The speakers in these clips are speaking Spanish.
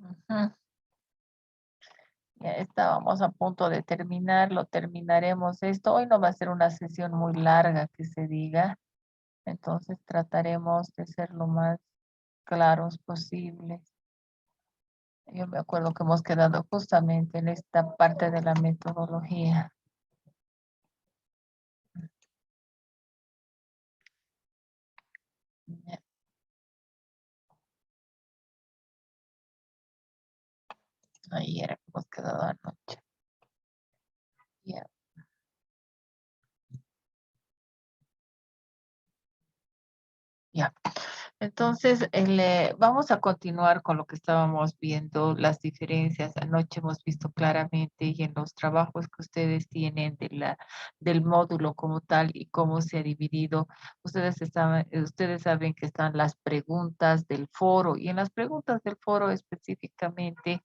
Ujú. Ya estábamos a punto de terminar, lo terminaremos esto. Hoy no va a ser una sesión muy larga que se diga, entonces trataremos de ser lo más claros posibles. Yo me acuerdo que hemos quedado justamente en esta parte de la metodología. Ya, ahí era que hemos quedado anoche. Ya. Ya. Entonces, vamos a continuar con lo que estábamos viendo, las diferencias. Anoche hemos visto claramente y en los trabajos que ustedes tienen del módulo como tal y cómo se ha dividido. Ustedes saben que están las preguntas del foro y en las preguntas del foro específicamente,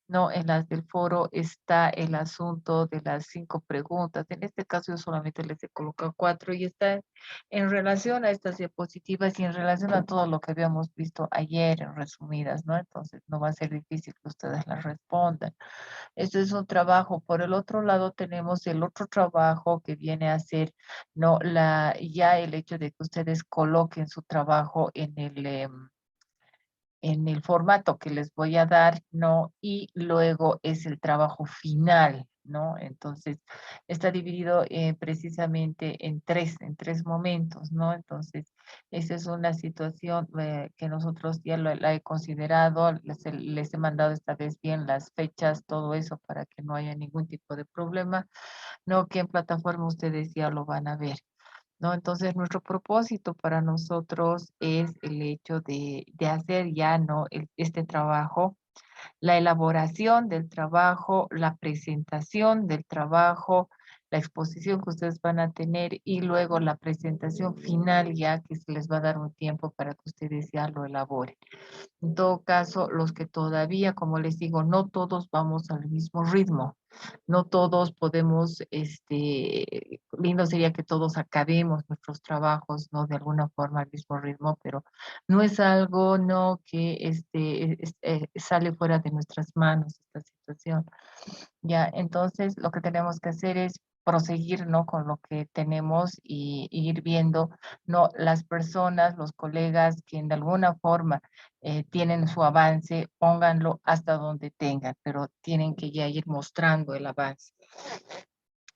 no, en las del foro está el asunto de las 5 preguntas. En este caso yo solamente les he colocado 4 y está en relación a estas diapositivas y en relación a todo lo que habíamos visto ayer en resumidas, ¿no? Entonces no va a ser difícil que ustedes las respondan. Este es un trabajo. Por el otro lado tenemos el otro trabajo que viene a ser, ¿no? Ya el hecho de que ustedes coloquen su trabajo en el formato que les voy a dar, ¿no? Y luego es el trabajo final, ¿no? Entonces, está dividido precisamente en tres momentos, ¿no? Entonces, esa es una situación que nosotros ya la he considerado, les he mandado esta vez bien las fechas, todo eso para que no haya ningún tipo de problema, ¿no? Que en plataforma ustedes ya lo van a ver. ¿No? Entonces, nuestro propósito para nosotros es el hecho de hacer ya, ¿no? Este trabajo, la elaboración del trabajo, la presentación del trabajo, la exposición que ustedes van a tener y luego la presentación final ya que se les va a dar un tiempo para que ustedes ya lo elaboren. En todo caso, los que todavía, como les digo, no todos vamos al mismo ritmo, no todos podemos, lindo sería que todos acabemos nuestros trabajos, ¿no? De alguna forma al mismo ritmo, pero no es algo, ¿no? Que sale fuera de nuestras manos esta situación. Ya, entonces lo que tenemos que hacer es proseguir, ¿no? Con lo que tenemos y ir viendo, ¿no? Las personas, los colegas que de alguna forma tienen su avance, pónganlo hasta donde tengan, pero tienen que ya ir mostrando el avance.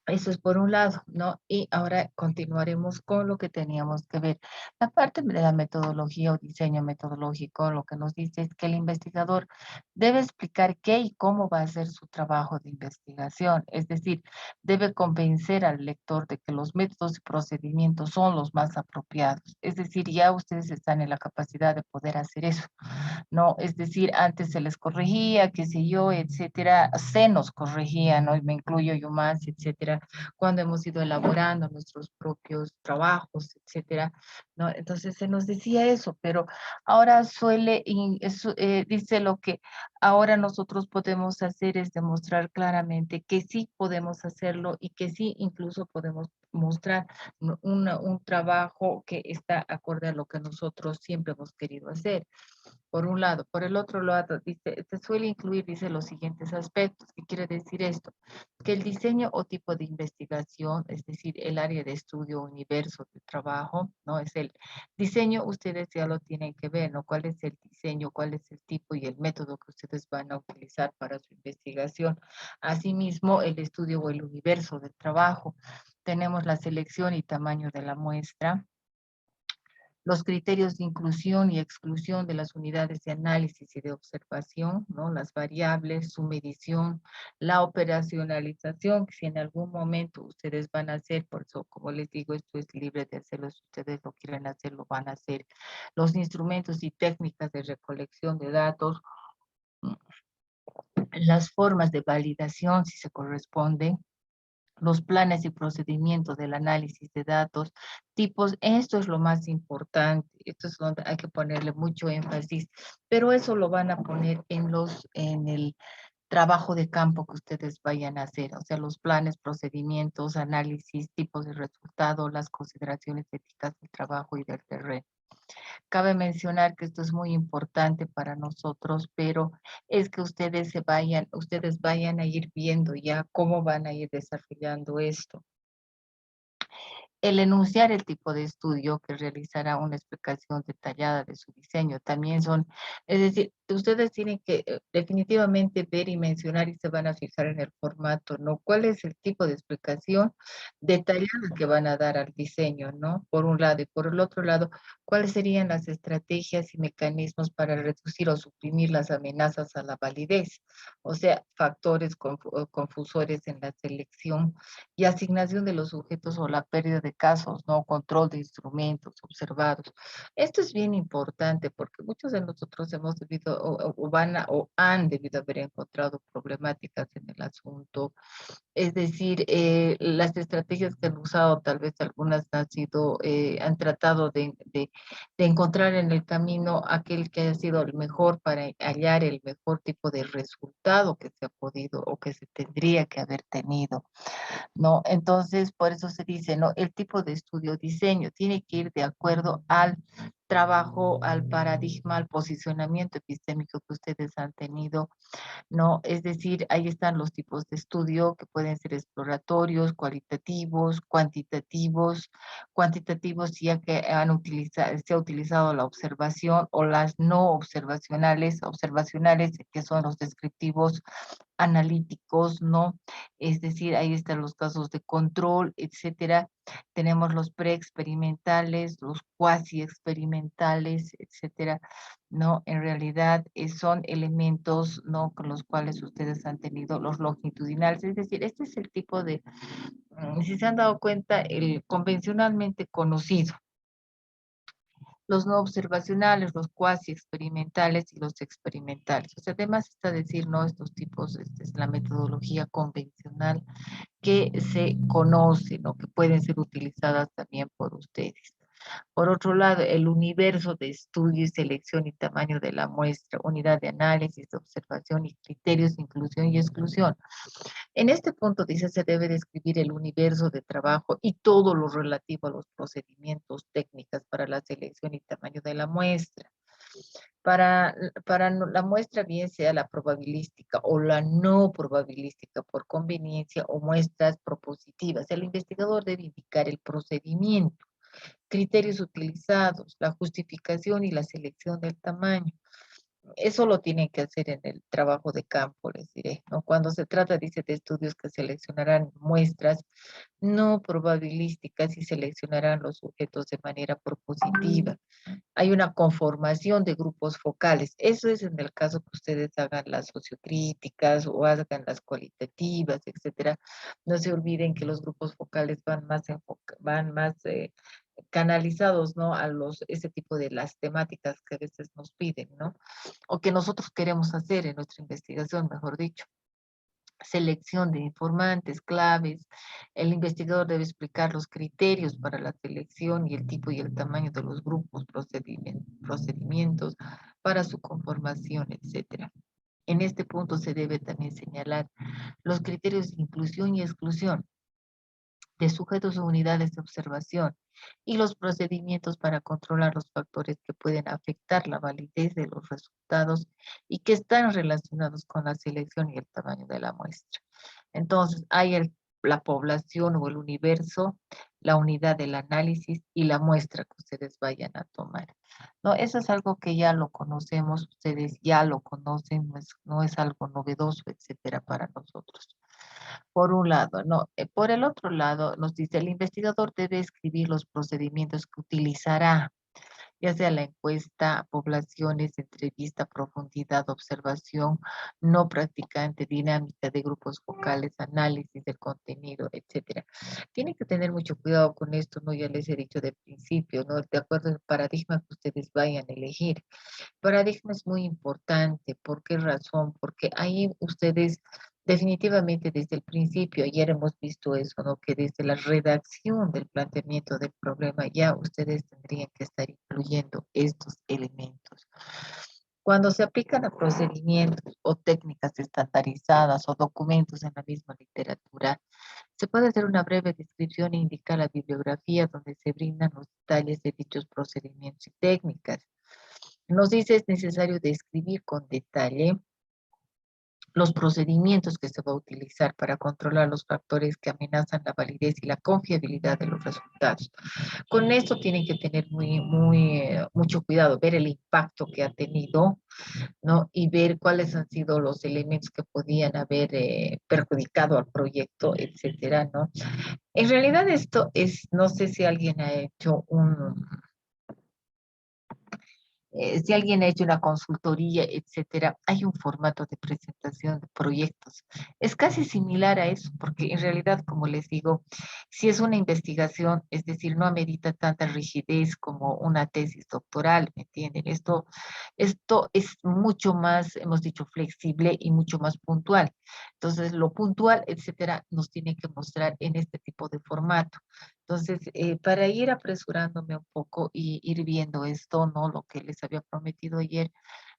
Eso es por un lado, ¿no? Y ahora continuaremos con lo que teníamos que ver. La parte de la metodología o diseño metodológico, lo que nos dice es que el investigador debe explicar qué y cómo va a hacer su trabajo de investigación. Es decir, debe convencer al lector de que los métodos y procedimientos son los más apropiados. Es decir, ya ustedes están en la capacidad de poder hacer eso. ¿No? Es decir, antes se les corregía, qué sé yo, etcétera, se nos corregía, ¿no? Y me incluyo yo más, etcétera, cuando hemos ido elaborando nuestros propios trabajos, etcétera, ¿no? Entonces se nos decía eso, pero ahora dice lo que ahora nosotros podemos hacer es demostrar claramente que sí podemos hacerlo y que sí incluso podemos mostrar un trabajo que está acorde a lo que nosotros siempre hemos querido hacer por un lado. Por el otro lado, dice, se suele incluir, dice, los siguientes aspectos. ¿Qué quiere decir esto? Que el diseño o tipo de investigación, es decir, el área de estudio, universo de trabajo, ¿no? Es el diseño, ustedes ya lo tienen que ver, ¿no? ¿Cuál es el diseño, cuál es el tipo y el método que ustedes van a utilizar para su investigación? Asimismo, el estudio o el universo del trabajo. Tenemos la selección y tamaño de la muestra, los criterios de inclusión y exclusión de las unidades de análisis y de observación, ¿no? Las variables, su medición, la operacionalización, que si en algún momento ustedes van a hacer, por eso, como les digo, esto es libre de hacerlo, si ustedes lo quieren hacer, lo van a hacer. Los instrumentos y técnicas de recolección de datos, las formas de validación, si se corresponden, los planes y procedimientos del análisis de datos, tipos, esto es lo más importante, esto es donde hay que ponerle mucho énfasis, pero eso lo van a poner trabajo de campo que ustedes vayan a hacer, o sea, los planes, procedimientos, análisis, tipos de resultado, las consideraciones éticas del trabajo y del terreno. Cabe mencionar que esto es muy importante para nosotros, pero es que ustedes vayan a ir viendo ya cómo van a ir desarrollando esto. El enunciar el tipo de estudio que realizará una explicación detallada de su diseño también son, es decir, ustedes tienen que definitivamente ver y mencionar y se van a fijar en el formato, ¿no? ¿Cuál es el tipo de explicación detallada que van a dar al diseño, ¿no? Por un lado, y por el otro lado, ¿cuáles serían las estrategias y mecanismos para reducir o suprimir las amenazas a la validez? O sea, factores confusores en la selección y asignación de los sujetos o la pérdida de casos, ¿no? Control de instrumentos observados. Esto es bien importante porque muchos de nosotros hemos debido o van a, o han debido haber encontrado problemáticas en el asunto, es decir, las estrategias que han usado, tal vez algunas han sido, han tratado de encontrar en el camino aquel que haya sido el mejor para hallar el mejor tipo de resultado que se ha podido o que se tendría que haber tenido, ¿no? Entonces, por eso se dice, ¿no? El tipo de estudio diseño tiene que ir de acuerdo al trabajo, al paradigma, al posicionamiento epistémico que ustedes han tenido, ¿no? Es decir, ahí están los tipos de estudio que pueden ser exploratorios, cualitativos, cuantitativos, cuantitativos ya que se ha utilizado la observación o las no observacionales, observacionales que son los descriptivos analíticos, ¿no? Es decir, ahí están los casos de control, etcétera. Tenemos los preexperimentales, los cuasi experimentales, etcétera, ¿no? En realidad son elementos, ¿no? Con los cuales ustedes han tenido los longitudinales, es decir, este es el tipo de, si se han dado cuenta, el convencionalmente conocido, los no observacionales, los cuasi experimentales y los experimentales. O sea, además está decir, ¿no? Estos tipos, esta es la metodología convencional que se conocen o que pueden ser utilizadas también por ustedes. Por otro lado, el universo de estudio y selección y tamaño de la muestra, unidad de análisis, de observación y criterios de inclusión y exclusión. En este punto dice se debe describir el universo de trabajo y todo lo relativo a los procedimientos técnicas para la selección y tamaño de la muestra. Para la muestra, bien sea la probabilística o la no probabilística por conveniencia o muestras propositivas, el investigador debe indicar el procedimiento, criterios utilizados, la justificación y la selección del tamaño. Eso lo tienen que hacer en el trabajo de campo, les diré, ¿no? Cuando se trata, dice, de estudios que seleccionarán muestras no probabilísticas y seleccionarán los sujetos de manera propositiva. Hay una conformación de grupos focales. Eso es en el caso que ustedes hagan las sociocríticas o hagan las cualitativas, etcétera. No se olviden que los grupos focales van más canalizados, ¿no? A ese tipo de las temáticas que a veces nos piden, ¿no? O que nosotros queremos hacer en nuestra investigación, mejor dicho. Selección de informantes, claves. El investigador debe explicar los criterios para la selección y el tipo y el tamaño de los grupos, procedimientos para su conformación, etcétera. En este punto se debe también señalar los criterios de inclusión y exclusión de sujetos o unidades de observación y los procedimientos para controlar los factores que pueden afectar la validez de los resultados y que están relacionados con la selección y el tamaño de la muestra. Entonces, hay la población o el universo, la unidad del análisis y la muestra que ustedes vayan a tomar. No, eso es algo que ya lo conocemos, ustedes ya lo conocen, no es algo novedoso, etcétera, para nosotros. Por un lado, ¿no? Por el otro lado, nos dice, el investigador debe escribir los procedimientos que utilizará, ya sea la encuesta, poblaciones, entrevista, profundidad, observación, no practicante, dinámica de grupos focales, análisis del contenido, etcétera. Tienen que tener mucho cuidado con esto, ¿no? Ya les he dicho de principio, ¿no? De acuerdo al paradigma que ustedes vayan a elegir. Paradigma es muy importante. ¿Por qué razón? Porque ahí ustedes definitivamente desde el principio, ayer hemos visto eso, ¿no? Que desde la redacción del planteamiento del problema ya ustedes tendrían que estar incluyendo estos elementos. Cuando se aplican a procedimientos o técnicas estandarizadas o documentos en la misma literatura, se puede hacer una breve descripción e indicar la bibliografía donde se brindan los detalles de dichos procedimientos y técnicas. Nos dice es necesario describir con detalle los procedimientos que se va a utilizar para controlar los factores que amenazan la validez y la confiabilidad de los resultados. Con esto tienen que tener mucho cuidado, ver el impacto que ha tenido, ¿no? Y ver cuáles han sido los elementos que podían haber perjudicado al proyecto, etcétera, ¿no? En realidad esto es, no sé si alguien ha hecho si alguien ha hecho una consultoría, etcétera, hay un formato de presentación de proyectos. Es casi similar a eso, porque en realidad, como les digo, si es una investigación, es decir, no amerita tanta rigidez como una tesis doctoral, ¿me entienden? Esto es mucho más, hemos dicho, flexible y mucho más puntual. Entonces, lo puntual, etcétera, nos tiene que mostrar en este tipo de formato. Entonces, para ir apresurándome un poco y ir viendo esto, ¿no? Lo que les había prometido ayer,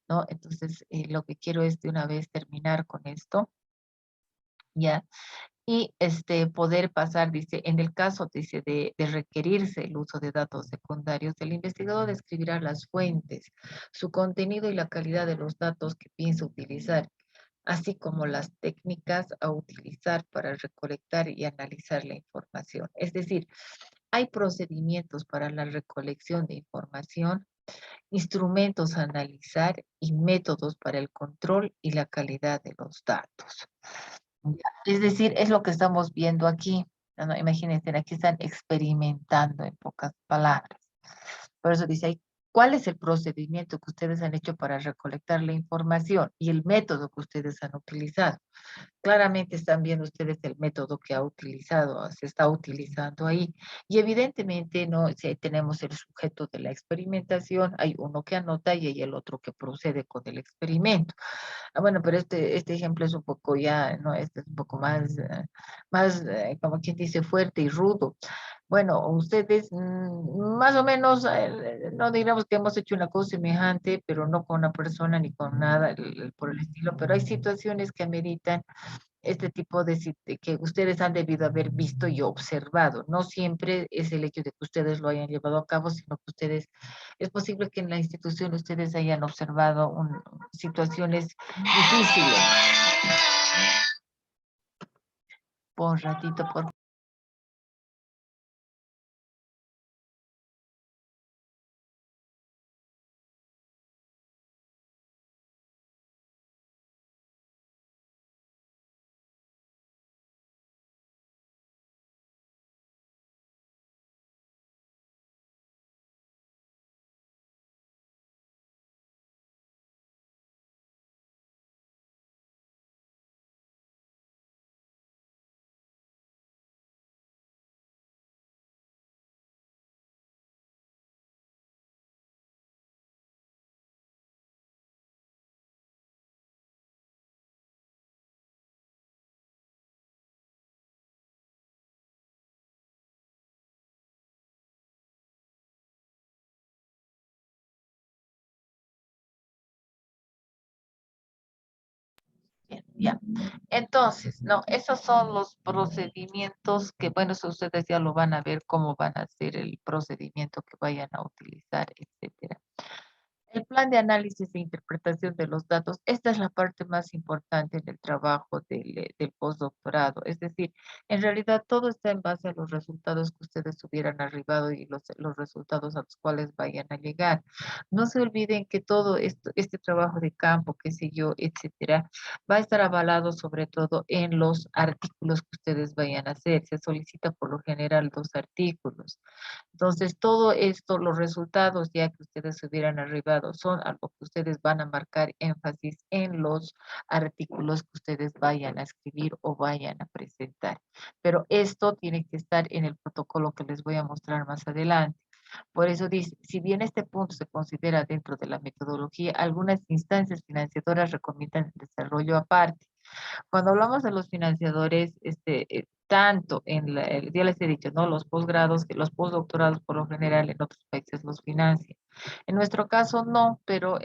¿no? Entonces, lo que quiero es de una vez terminar con esto, ¿ya? Y poder pasar, dice, en el caso, dice, de requerirse el uso de datos secundarios, el investigador describirá las fuentes, su contenido y la calidad de los datos que piensa utilizar, así como las técnicas a utilizar para recolectar y analizar la información. Es decir, hay procedimientos para la recolección de información, instrumentos a analizar y métodos para el control y la calidad de los datos. Ya. Es decir, es lo que estamos viendo aquí. ¿No? Imagínense, aquí están experimentando en pocas palabras. Por eso dice ahí, ¿cuál es el procedimiento que ustedes han hecho para recolectar la información y el método que ustedes han utilizado? Claramente están viendo ustedes el método que ha utilizado, se está utilizando ahí. Y evidentemente, ¿no? Si tenemos el sujeto de la experimentación, hay uno que anota y hay el otro que procede con el experimento. Ah, bueno, pero este ejemplo es un poco ya, ¿no? Este es un poco más, como quien dice, fuerte y rudo. Bueno, ustedes más o menos, no digamos que hemos hecho una cosa semejante, pero no con una persona ni con nada por el estilo, pero hay situaciones que ameritan este tipo de que ustedes han debido haber visto y observado. No siempre es el hecho de que ustedes lo hayan llevado a cabo, sino que ustedes, es posible que en la institución ustedes hayan observado situaciones difíciles. Por un ratito, por bien, ya. Entonces, no, esos son los procedimientos que, bueno, eso ustedes ya lo van a ver cómo van a hacer el procedimiento que vayan a utilizar, etcétera. El plan de análisis e interpretación de los datos, esta es la parte más importante del trabajo del postdoctorado. Es decir, en realidad todo está en base a los resultados que ustedes hubieran arribado y los resultados a los cuales vayan a llegar. No se olviden que todo esto, este trabajo de campo, qué sé yo, etcétera, va a estar avalado sobre todo en los artículos que ustedes vayan a hacer. Se solicita por lo general 2 artículos. Entonces, todo esto, los resultados ya que ustedes hubieran arribado son algo que ustedes van a marcar énfasis en los artículos que ustedes vayan a escribir o vayan a presentar. Pero esto tiene que estar en el protocolo que les voy a mostrar más adelante. Por eso dice, si bien este punto se considera dentro de la metodología, algunas instancias financiadoras recomiendan el desarrollo aparte. Cuando hablamos de los financiadores, tanto ya les he dicho, ¿no? Los posgrados, que los postdoctorados por lo general en otros países los financian. En nuestro caso no, pero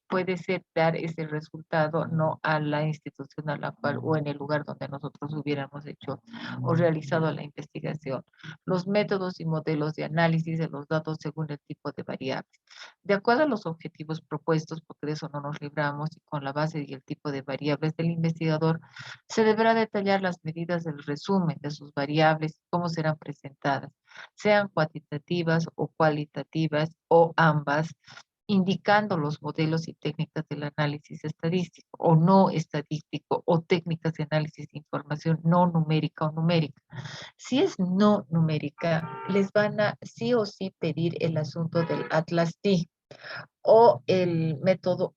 puede ser dar ese resultado no a la institución a la cual o en el lugar donde nosotros hubiéramos hecho o realizado la investigación. Los métodos y modelos de análisis de los datos según el tipo de variables. De acuerdo a los objetivos propuestos, porque de eso no nos libramos, y con la base y el tipo de variables del investigador, se deberá detallar las medidas del resumen de sus variables y cómo serán presentadas, sean cuantitativas o cualitativas o ambas, indicando los modelos y técnicas del análisis estadístico o no estadístico o técnicas de análisis de información no numérica o numérica. Si es no numérica, les van a sí o sí pedir el asunto del Atlas T o el método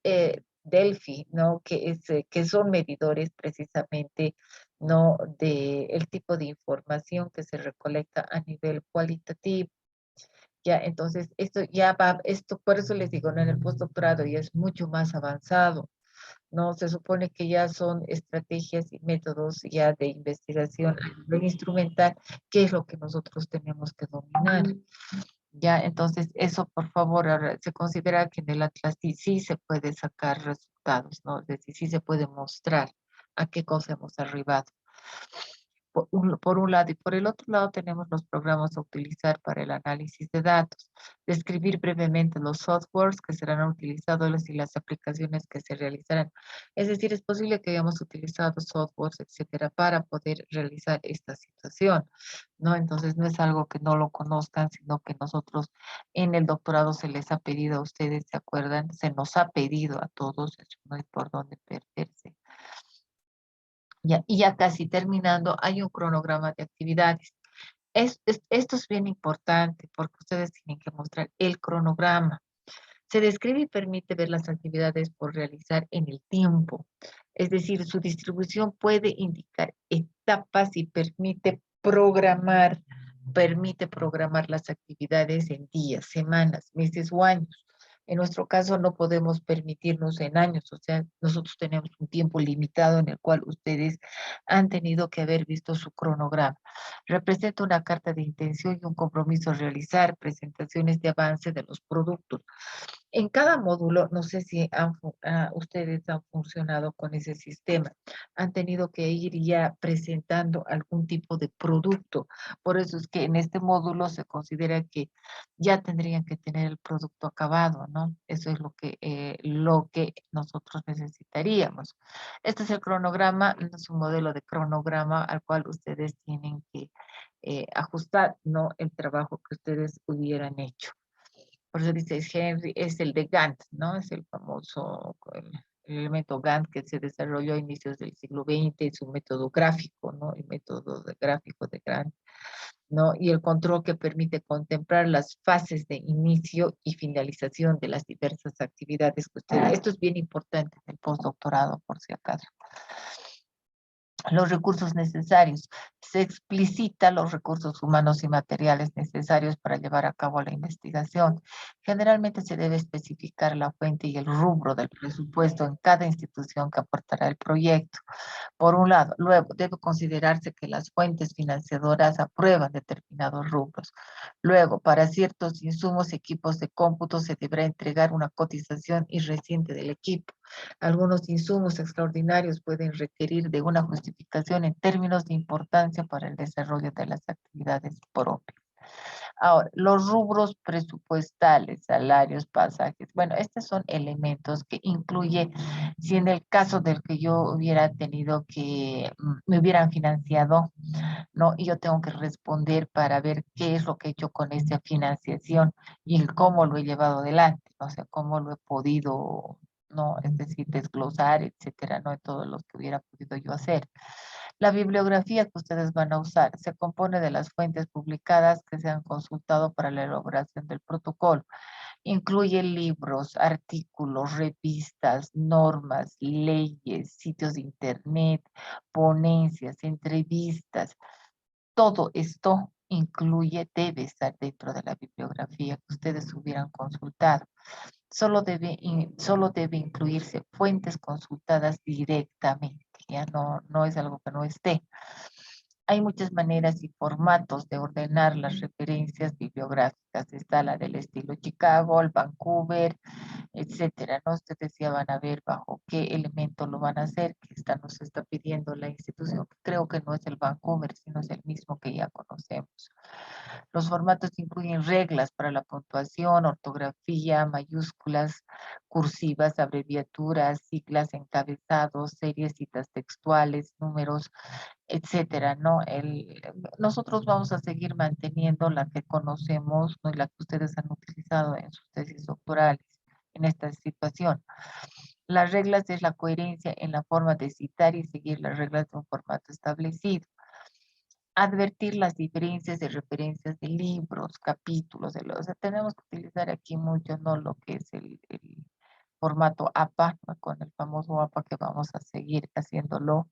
Delphi, ¿no? Que son medidores precisamente, ¿no? De el tipo de información que se recolecta a nivel cualitativo. Ya, entonces, esto ya va, esto, por eso les digo, ¿no? En el postdoctorado ya es mucho más avanzado, ¿no? Se supone que ya son estrategias y métodos ya de investigación a nivel instrumental, que es lo que nosotros tenemos que dominar. Ya, entonces, eso, por favor, ahora se considera que en el Atlas sí se puede sacar resultados, ¿no? Es decir, sí se puede mostrar a qué cosa hemos arribado por un lado, y por el otro lado tenemos los programas a utilizar para el análisis de datos, describir brevemente los softwares que serán utilizados y las aplicaciones que se realizarán. Es decir, es posible que hayamos utilizado softwares, etcétera, para poder realizar esta situación, ¿no? Entonces no es algo que no lo conozcan, sino que nosotros en el doctorado se les ha pedido a ustedes, ¿se acuerdan? Se nos ha pedido a todos, eso no hay por dónde perderse. Ya, y ya casi terminando, hay un cronograma de actividades. Esto es bien importante porque ustedes tienen que mostrar el cronograma. Se describe y permite ver las actividades por realizar en el tiempo. Es decir, su distribución puede indicar etapas y permite programar las actividades en días, semanas, meses o años. En nuestro caso no podemos permitirnos en años, o sea, nosotros tenemos un tiempo limitado en el cual ustedes han tenido que haber visto su cronograma. Representa una carta de intención y un compromiso a realizar presentaciones de avance de los productos. En cada módulo, no sé si ustedes han funcionado con ese sistema, han tenido que ir ya presentando algún tipo de producto. Por eso es que en este módulo se considera que ya tendrían que tener el producto acabado, ¿no? Eso es lo que nosotros necesitaríamos. Este es el cronograma, es un modelo de cronograma al cual ustedes tienen que ajustar, ¿no? El trabajo que ustedes hubieran hecho. Por eso dice Henry, es el de Gantt, ¿no? Es el famoso el elemento Gantt que se desarrolló a inicios del siglo XX, es un método gráfico, ¿no? El método gráfico de Gantt, ¿no? Y el control que permite contemplar las fases de inicio y finalización de las diversas actividades que ustedes. Esto es bien importante en el postdoctorado, por si acaso. Los recursos necesarios. Se explicita los recursos humanos y materiales necesarios para llevar a cabo la investigación. Generalmente se debe especificar la fuente y el rubro del presupuesto en cada institución que aportará el proyecto. Por un lado, luego debe considerarse que las fuentes financiadoras aprueban determinados rubros. Luego, para ciertos insumos y equipos de cómputo se deberá entregar una cotización y reciente del equipo. Algunos insumos extraordinarios pueden requerir de una justificación en términos de importancia para el desarrollo de las actividades propias. Ahora, los rubros presupuestales, salarios, pasajes, bueno, estos son elementos que incluye, si en el caso del que yo hubiera tenido que, me hubieran financiado, ¿no? Y yo tengo que responder para ver qué es lo que he hecho con esa financiación y el cómo lo he llevado adelante, ¿no? O sea, cómo lo he podido, ¿no? Es decir, desglosar, etcétera, ¿no? En todo lo que hubiera podido yo hacer. La bibliografía que ustedes van a usar se compone de las fuentes publicadas que se han consultado para la elaboración del protocolo. Incluye libros, artículos, revistas, normas, leyes, sitios de internet, ponencias, entrevistas. Todo esto debe estar dentro de la bibliografía que ustedes hubieran consultado. Solo debe incluirse fuentes consultadas directamente, ya no es algo que no esté. Hay muchas maneras y formatos de ordenar las referencias bibliográficas. Está la del estilo Chicago, el Vancouver, etcétera, ¿no? Ustedes ya van a ver bajo qué elemento lo van a hacer, que nos está pidiendo la institución, que creo que no es el Vancouver, sino es el mismo que ya conocemos. Los formatos incluyen reglas para la puntuación, ortografía, mayúsculas, cursivas, abreviaturas, siglas, encabezados, series, citas textuales, números, etcétera, ¿no? Nosotros vamos a seguir manteniendo la que conocemos, ¿no? Y la que ustedes han utilizado en sus tesis doctorales en esta situación. Las reglas es la coherencia en la forma de citar y seguir las reglas de un formato establecido. Advertir las diferencias de referencias de libros, capítulos, o sea, tenemos que utilizar aquí mucho, ¿no? Lo que es el formato APA, ¿no? Con el famoso APA que vamos a seguir haciéndolo.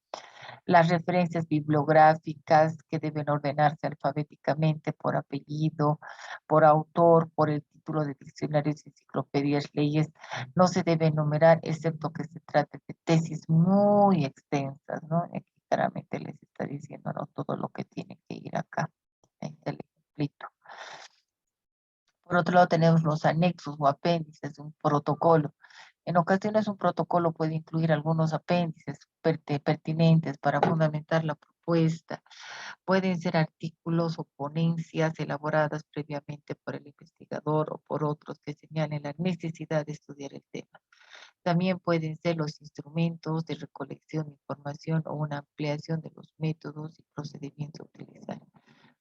Las referencias bibliográficas que deben ordenarse alfabéticamente por apellido, por autor, por el título de diccionarios, enciclopedias, leyes, no se debe enumerar excepto que se trate de tesis muy extensas, ¿no? Aquí claramente les está diciendo, ¿no? Todo lo que tiene que ir acá. Ahí está el ejemplito. Por otro lado, tenemos los anexos o apéndices de un protocolo. En ocasiones, un protocolo puede incluir algunos apéndices pertinentes para fundamentar la propuesta. Pueden ser artículos o ponencias elaboradas previamente por el investigador o por otros que señalen la necesidad de estudiar el tema. También pueden ser los instrumentos de recolección de información o una ampliación de los métodos y procedimientos a utilizar.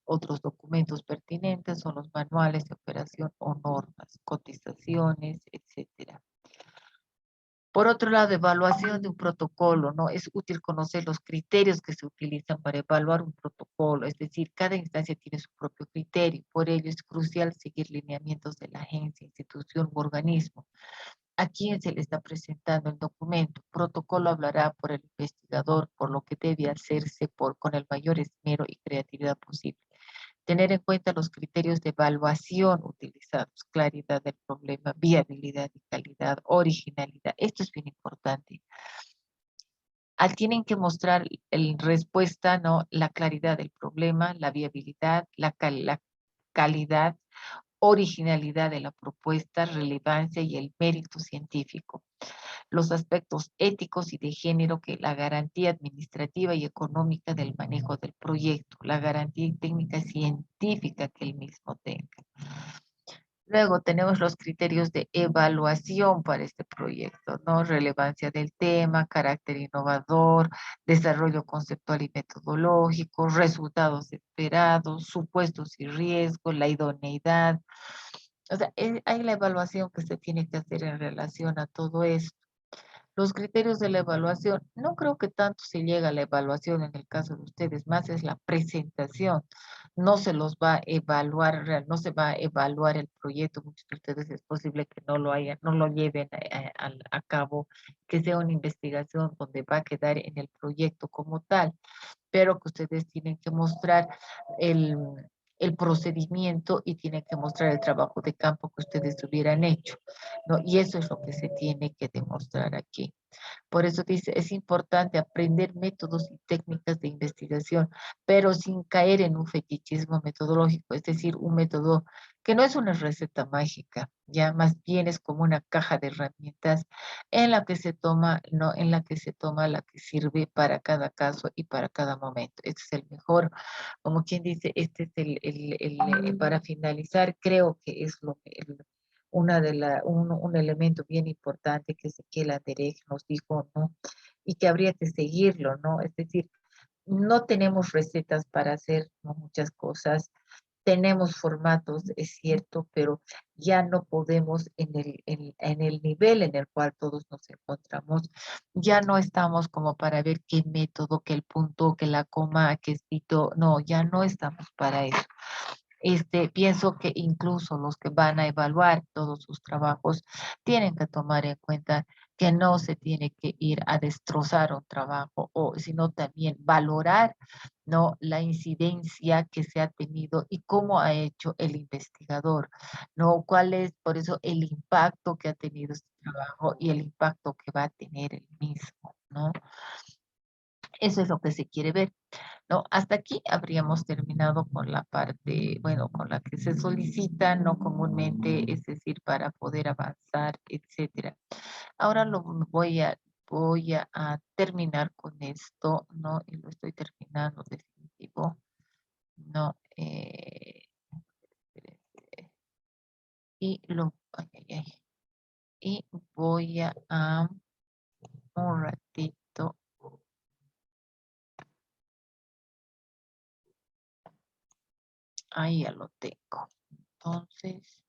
Otros documentos pertinentes son los manuales de operación o normas, cotizaciones, etcétera. Por otro lado, evaluación de un protocolo, ¿no? Es útil conocer los criterios que se utilizan para evaluar un protocolo, es decir, cada instancia tiene su propio criterio, por ello es crucial seguir lineamientos de la agencia, institución u organismo. ¿A quién se le está presentando el documento? Protocolo hablará por el investigador, por lo que debe hacerse con el mayor esmero y creatividad posible. Tener en cuenta los criterios de evaluación utilizados, claridad del problema, viabilidad y calidad, originalidad. Esto es bien importante. Tienen que mostrar en respuesta, ¿no? La claridad del problema, la viabilidad, la calidad, originalidad de la propuesta, relevancia y el mérito científico. Los aspectos éticos y de género, que la garantía administrativa y económica del manejo del proyecto, la garantía técnica y científica que el mismo tenga. Luego tenemos los criterios de evaluación para este proyecto, ¿no? Relevancia del tema, carácter innovador, desarrollo conceptual y metodológico, resultados esperados, supuestos y riesgos, la idoneidad. O sea, hay la evaluación que se tiene que hacer en relación a todo esto. Los criterios de la evaluación, no creo que tanto se llega a la evaluación en el caso de ustedes, más es la presentación. No se los va a evaluar, no se va a evaluar el proyecto. Muchos de ustedes es posible que no lo hayan, no lo lleven a cabo, que sea una investigación donde va a quedar en el proyecto como tal, pero que ustedes tienen que mostrar el, el procedimiento y tienen que mostrar el trabajo de campo que ustedes hubieran hecho, ¿no? Y eso es lo que se tiene que demostrar aquí. Por eso dice, es importante aprender métodos y técnicas de investigación, pero sin caer en un fetichismo metodológico, es decir, un método que no es una receta mágica, ya más bien es como una caja de herramientas en la que se toma, no, en la que se toma la que sirve para cada caso y para cada momento. Este es el mejor, como quien dice, este es para finalizar, creo que es un elemento bien importante que Ezequiel Anderej nos dijo, ¿no? Y que habría que seguirlo, ¿no? Es decir, no tenemos recetas para hacer, ¿no?, muchas cosas. Tenemos formatos, es cierto, pero ya no podemos en el nivel en el cual todos nos encontramos, ya no estamos como para ver qué método, qué el punto, qué la coma, qué escrito, no, ya no estamos para eso. Pienso que incluso los que van a evaluar todos sus trabajos tienen que tomar en cuenta que no se tiene que ir a destrozar un trabajo, sino también valorar, ¿no?, la incidencia que se ha tenido y cómo ha hecho el investigador, ¿no? Cuál es, por eso, el impacto que ha tenido este trabajo y el impacto que va a tener el mismo, ¿no? Eso es lo que se quiere ver, ¿no? Hasta aquí habríamos terminado con la parte, bueno, con la que se solicita, no comúnmente, es decir, para poder avanzar, etcétera. Ahora voy a terminar con esto, ¿no? Y lo estoy terminando definitivo, ¿no? Espérense. Ay, ay, ay. Y voy a un ratito, ahí ya lo tengo. Entonces,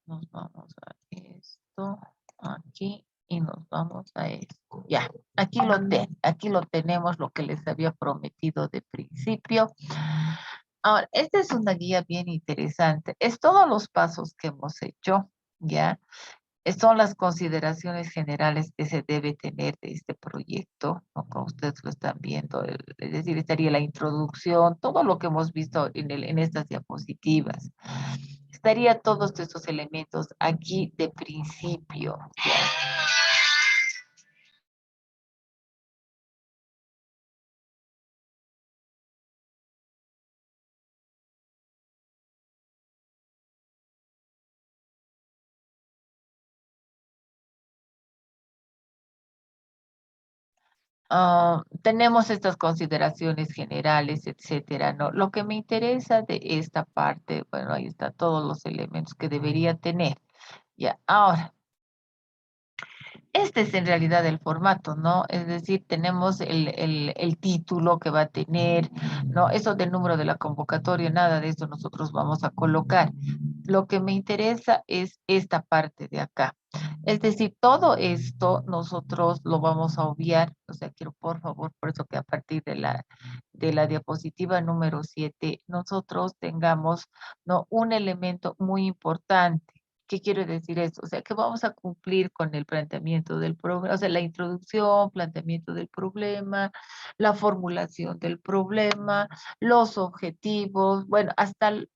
nos vamos a esto, aquí, y nos vamos a esto. Ya, aquí lo tenemos, lo que les había prometido de principio. Ahora, esta es una guía bien interesante. Es todos los pasos que hemos hecho, ¿ya? Son las consideraciones generales que se debe tener de este proyecto, ¿no? Como ustedes lo están viendo, es decir, estaría la introducción, todo lo que hemos visto en estas diapositivas. Estaría todos estos elementos aquí de principio, ¿ya? Tenemos estas consideraciones generales, etcétera, ¿no? Lo que me interesa de esta parte, bueno, ahí están todos los elementos que debería tener. Ya, ahora, este es en realidad el formato, ¿no? Es decir, tenemos el título que va a tener, ¿no? Eso del número de la convocatoria, nada de eso nosotros vamos a colocar. Lo que me interesa es esta parte de acá. Es decir, todo esto nosotros lo vamos a obviar, o sea, quiero por favor, por eso que a partir de la diapositiva número 7, nosotros tengamos, ¿no? Un elemento muy importante. ¿Qué quiere decir esto? O sea, que vamos a cumplir con el planteamiento del problema, o sea, la introducción, planteamiento del problema, la formulación del problema, los objetivos, bueno,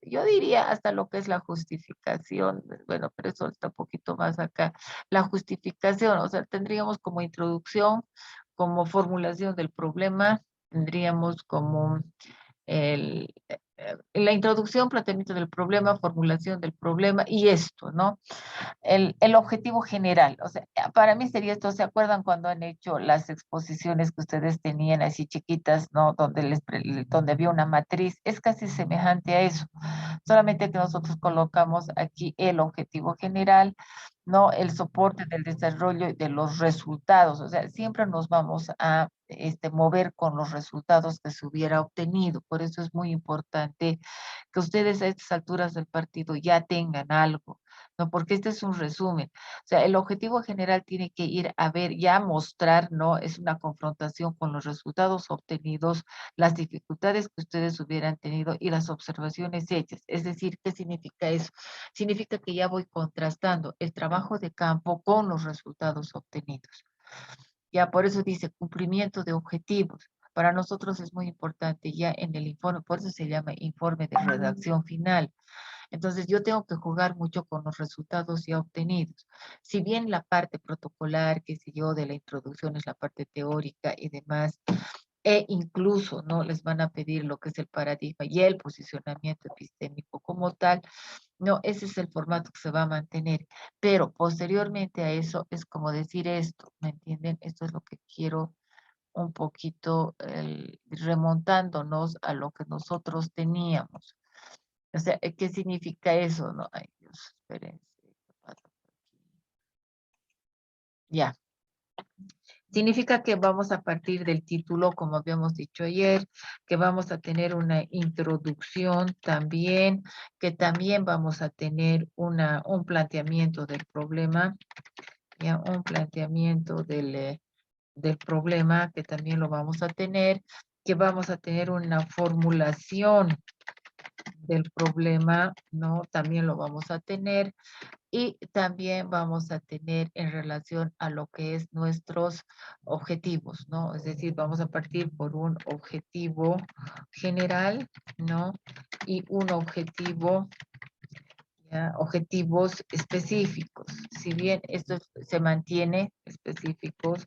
yo diría hasta lo que es la justificación, bueno, pero eso está un poquito más acá, la justificación, o sea, tendríamos como introducción, como formulación del problema, tendríamos como la introducción, planteamiento del problema, formulación del problema y esto, ¿no? El objetivo general. O sea, para mí sería esto, ¿se acuerdan cuando han hecho las exposiciones que ustedes tenían así chiquitas, ¿no? Donde había una matriz, es casi semejante a eso, solamente que nosotros colocamos aquí el objetivo general, ¿no? El soporte del desarrollo y de los resultados, o sea, siempre nos vamos a mover con los resultados que se hubiera obtenido, por eso es muy importante que ustedes a estas alturas del partido ya tengan algo, ¿no? Porque este es un resumen. O sea, el objetivo general tiene que ir a ver, ya mostrar, ¿no? Es una confrontación con los resultados obtenidos, las dificultades que ustedes hubieran tenido y las observaciones hechas. Es decir, ¿qué significa eso? Significa que ya voy contrastando el trabajo de campo con los resultados obtenidos. Ya por eso dice cumplimiento de objetivos. Para nosotros es muy importante ya en el informe, por eso se llama informe de redacción final. Entonces yo tengo que jugar mucho con los resultados ya obtenidos. Si bien la parte protocolar, qué sé yo, de la introducción es la parte teórica y demás, e incluso no les van a pedir lo que es el paradigma y el posicionamiento epistémico como tal, no, ese es el formato que se va a mantener, pero posteriormente a eso es como decir esto, ¿me entienden? Esto es lo que quiero un poquito remontándonos a lo que nosotros teníamos. O sea, ¿qué significa eso? No, ay Dios, espérense. ¿Qué pasa por aquí? Ya. Significa que vamos a partir del título, como habíamos dicho ayer, que vamos a tener una introducción también, que también vamos a tener un planteamiento del problema, ya, un planteamiento del problema, que también lo vamos a tener, que vamos a tener una formulación del problema, ¿no? También lo vamos a tener y también vamos a tener en relación a lo que es nuestros objetivos, ¿no? Es decir, vamos a partir por un objetivo general, ¿no? Y un objetivo ¿ya? Objetivos específicos. Si bien esto se mantiene específicos,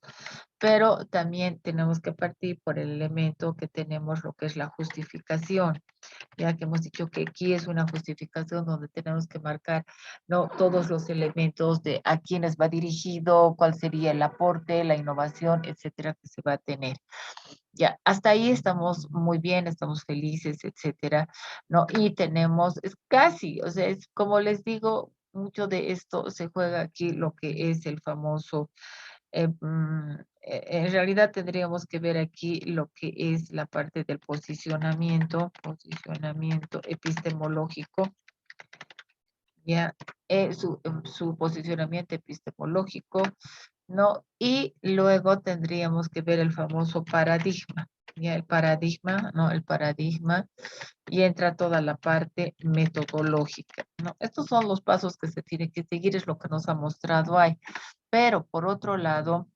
pero también tenemos que partir por el elemento que tenemos lo que es la justificación, ya que hemos dicho que aquí es una justificación donde tenemos que marcar, ¿no?, todos los elementos de a quiénes va dirigido, cuál sería el aporte, la innovación, etcétera, que se va a tener. Ya, hasta ahí estamos muy bien, estamos felices, etcétera, ¿no? Y tenemos, es casi, o sea, es como les digo, mucho de esto se juega aquí lo que es el famoso, en realidad tendríamos que ver aquí lo que es la parte del posicionamiento epistemológico, ya, su posicionamiento epistemológico, ¿no? Y luego tendríamos que ver el famoso paradigma, ya el paradigma, ¿no? El paradigma, y entra toda la parte metodológica, ¿no? Estos son los pasos que se tienen que seguir, es lo que nos ha mostrado ahí. Pero por otro lado,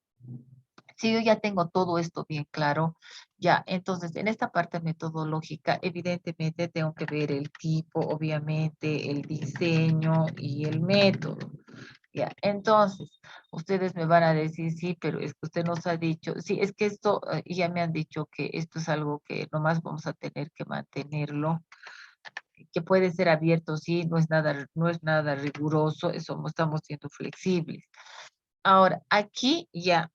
si yo ya tengo todo esto bien claro, ya, entonces en esta parte metodológica, evidentemente tengo que ver el tipo, obviamente, el diseño y el método. Ya, entonces, ustedes me van a decir, sí, pero es que usted nos ha dicho, sí, es que esto, ya me han dicho que esto es algo que nomás vamos a tener que mantenerlo, que puede ser abierto, sí, no es nada riguroso, eso estamos siendo flexibles. Ahora, aquí ya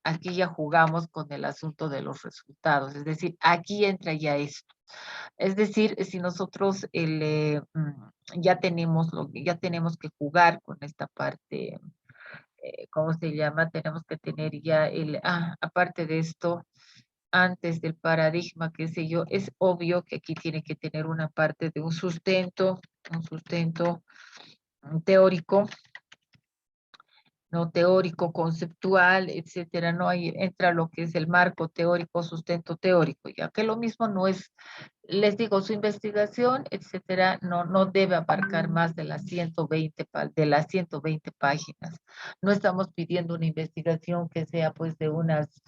jugamos con el asunto de los resultados, es decir, aquí entra ya esto. Es decir, si nosotros ya tenemos que jugar con esta parte, ¿cómo se llama? Tenemos que tener ya aparte de esto, antes del paradigma, qué sé yo, es obvio que aquí tiene que tener una parte de un sustento teórico, ¿no? Teórico, conceptual, etcétera, ¿no? Ahí entra lo que es el marco teórico, sustento teórico, ya que lo mismo no es, les digo, su investigación, etcétera, no debe abarcar más de de las 120 páginas. No estamos pidiendo una investigación que sea pues de unas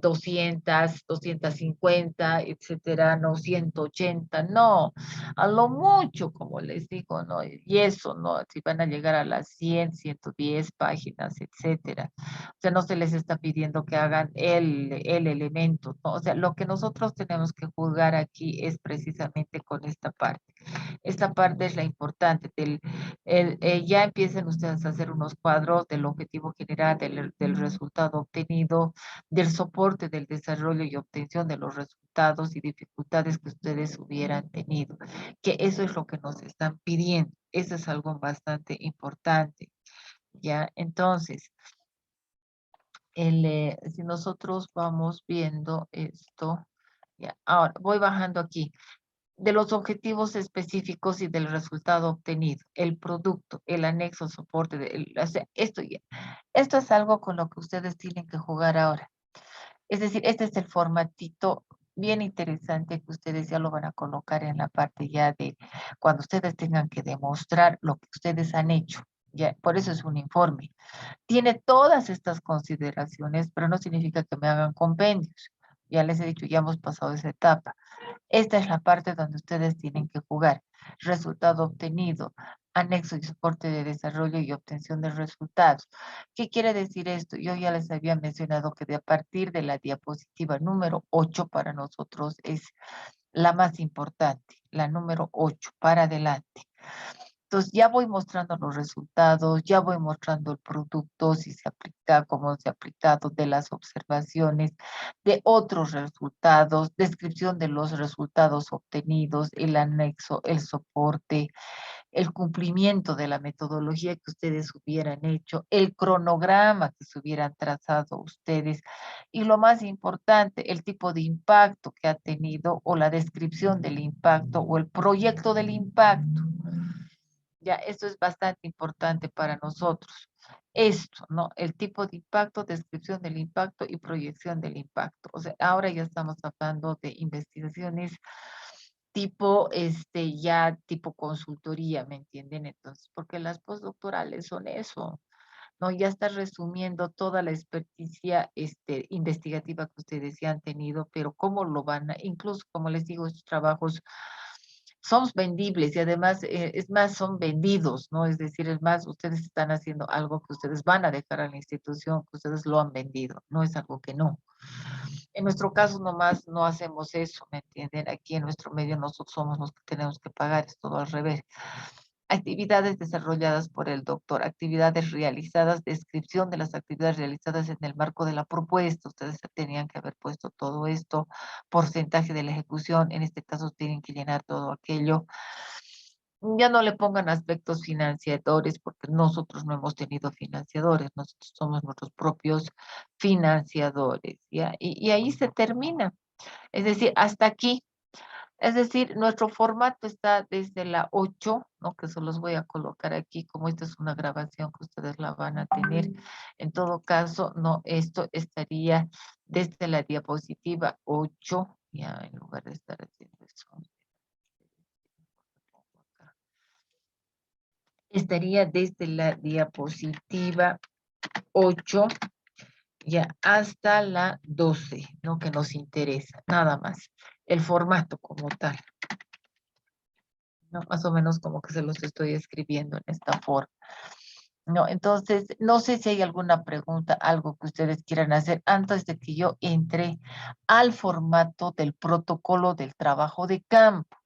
250, etcétera, no 180, no, a lo mucho, como les digo, ¿no? Y eso, ¿no? Si van a llegar a las 110 páginas, etcétera. O sea, no se les está pidiendo que hagan el elemento, ¿no? O sea, lo que nosotros tenemos que juzgar aquí es precisamente con esta parte. Esta parte es la importante. Ya empiecen ustedes a hacer unos cuadros del objetivo general, del resultado obtenido, del soporte del desarrollo y obtención de los resultados y dificultades que ustedes hubieran tenido, que eso es lo que nos están pidiendo. Eso es algo bastante importante, ¿ya? Entonces, si nosotros vamos viendo esto, ya, ahora voy bajando aquí, de los objetivos específicos y del resultado obtenido, el producto, el anexo, soporte, o sea, esto es algo con lo que ustedes tienen que jugar ahora. Es decir, este es el formatito bien interesante que ustedes ya lo van a colocar en la parte ya de cuando ustedes tengan que demostrar lo que ustedes han hecho. Ya, por eso es un informe. Tiene todas estas consideraciones, pero no significa que me hagan compendios. Ya les he dicho, ya hemos pasado esa etapa. Esta es la parte donde ustedes tienen que jugar. Resultado obtenido, anexo y soporte de desarrollo y obtención de resultados. ¿Qué quiere decir esto? Yo ya les había mencionado que de a partir de la diapositiva número 8 para nosotros es la más importante, la número 8 para adelante. Entonces ya voy mostrando los resultados, ya voy mostrando el producto, si se aplica, cómo se ha aplicado, de las observaciones, de otros resultados, descripción de los resultados obtenidos, el anexo, el soporte, el cumplimiento de la metodología que ustedes hubieran hecho, el cronograma que se hubieran trazado ustedes y lo más importante, el tipo de impacto que ha tenido o la descripción del impacto o el proyecto del impacto. Ya, esto es bastante importante para nosotros. Esto, ¿no? El tipo de impacto, descripción del impacto y proyección del impacto. O sea, ahora ya estamos hablando de investigaciones tipo, ya tipo consultoría, ¿me entienden? Entonces, porque las postdoctorales son eso, ¿no? Ya está resumiendo toda la experticia, investigativa que ustedes ya han tenido, pero cómo lo van a, incluso, como les digo, estos trabajos son vendibles y además, es más, son vendidos, ¿no? Es decir, es más, ustedes están haciendo algo que ustedes van a dejar a la institución, que ustedes lo han vendido, no es algo que no. En nuestro caso nomás no hacemos eso, ¿me entienden? Aquí en nuestro medio nosotros somos los que tenemos que pagar, es todo al revés. Actividades desarrolladas por el doctor, actividades realizadas, descripción de las actividades realizadas en el marco de la propuesta. Ustedes tenían que haber puesto todo esto, porcentaje de la ejecución, en este caso tienen que llenar todo aquello. Ya no le pongan aspectos financiadores porque nosotros no hemos tenido financiadores, nosotros somos nuestros propios financiadores, ¿ya? Y ahí se termina. Es decir, hasta aquí. Es decir, nuestro formato está desde la 8, ¿no? Que se los voy a colocar aquí, como esta es una grabación que ustedes la van a tener. En todo caso, no, esto estaría desde la diapositiva 8, ya en lugar de estar haciendo eso. Estaría desde la diapositiva 8 ya hasta la 12, ¿no? Que nos interesa, nada más. El formato como tal. ¿No? Más o menos como que se los estoy escribiendo en esta forma. No, entonces, no sé si hay alguna pregunta, algo que ustedes quieran hacer antes de que yo entre al formato del protocolo del trabajo de campo.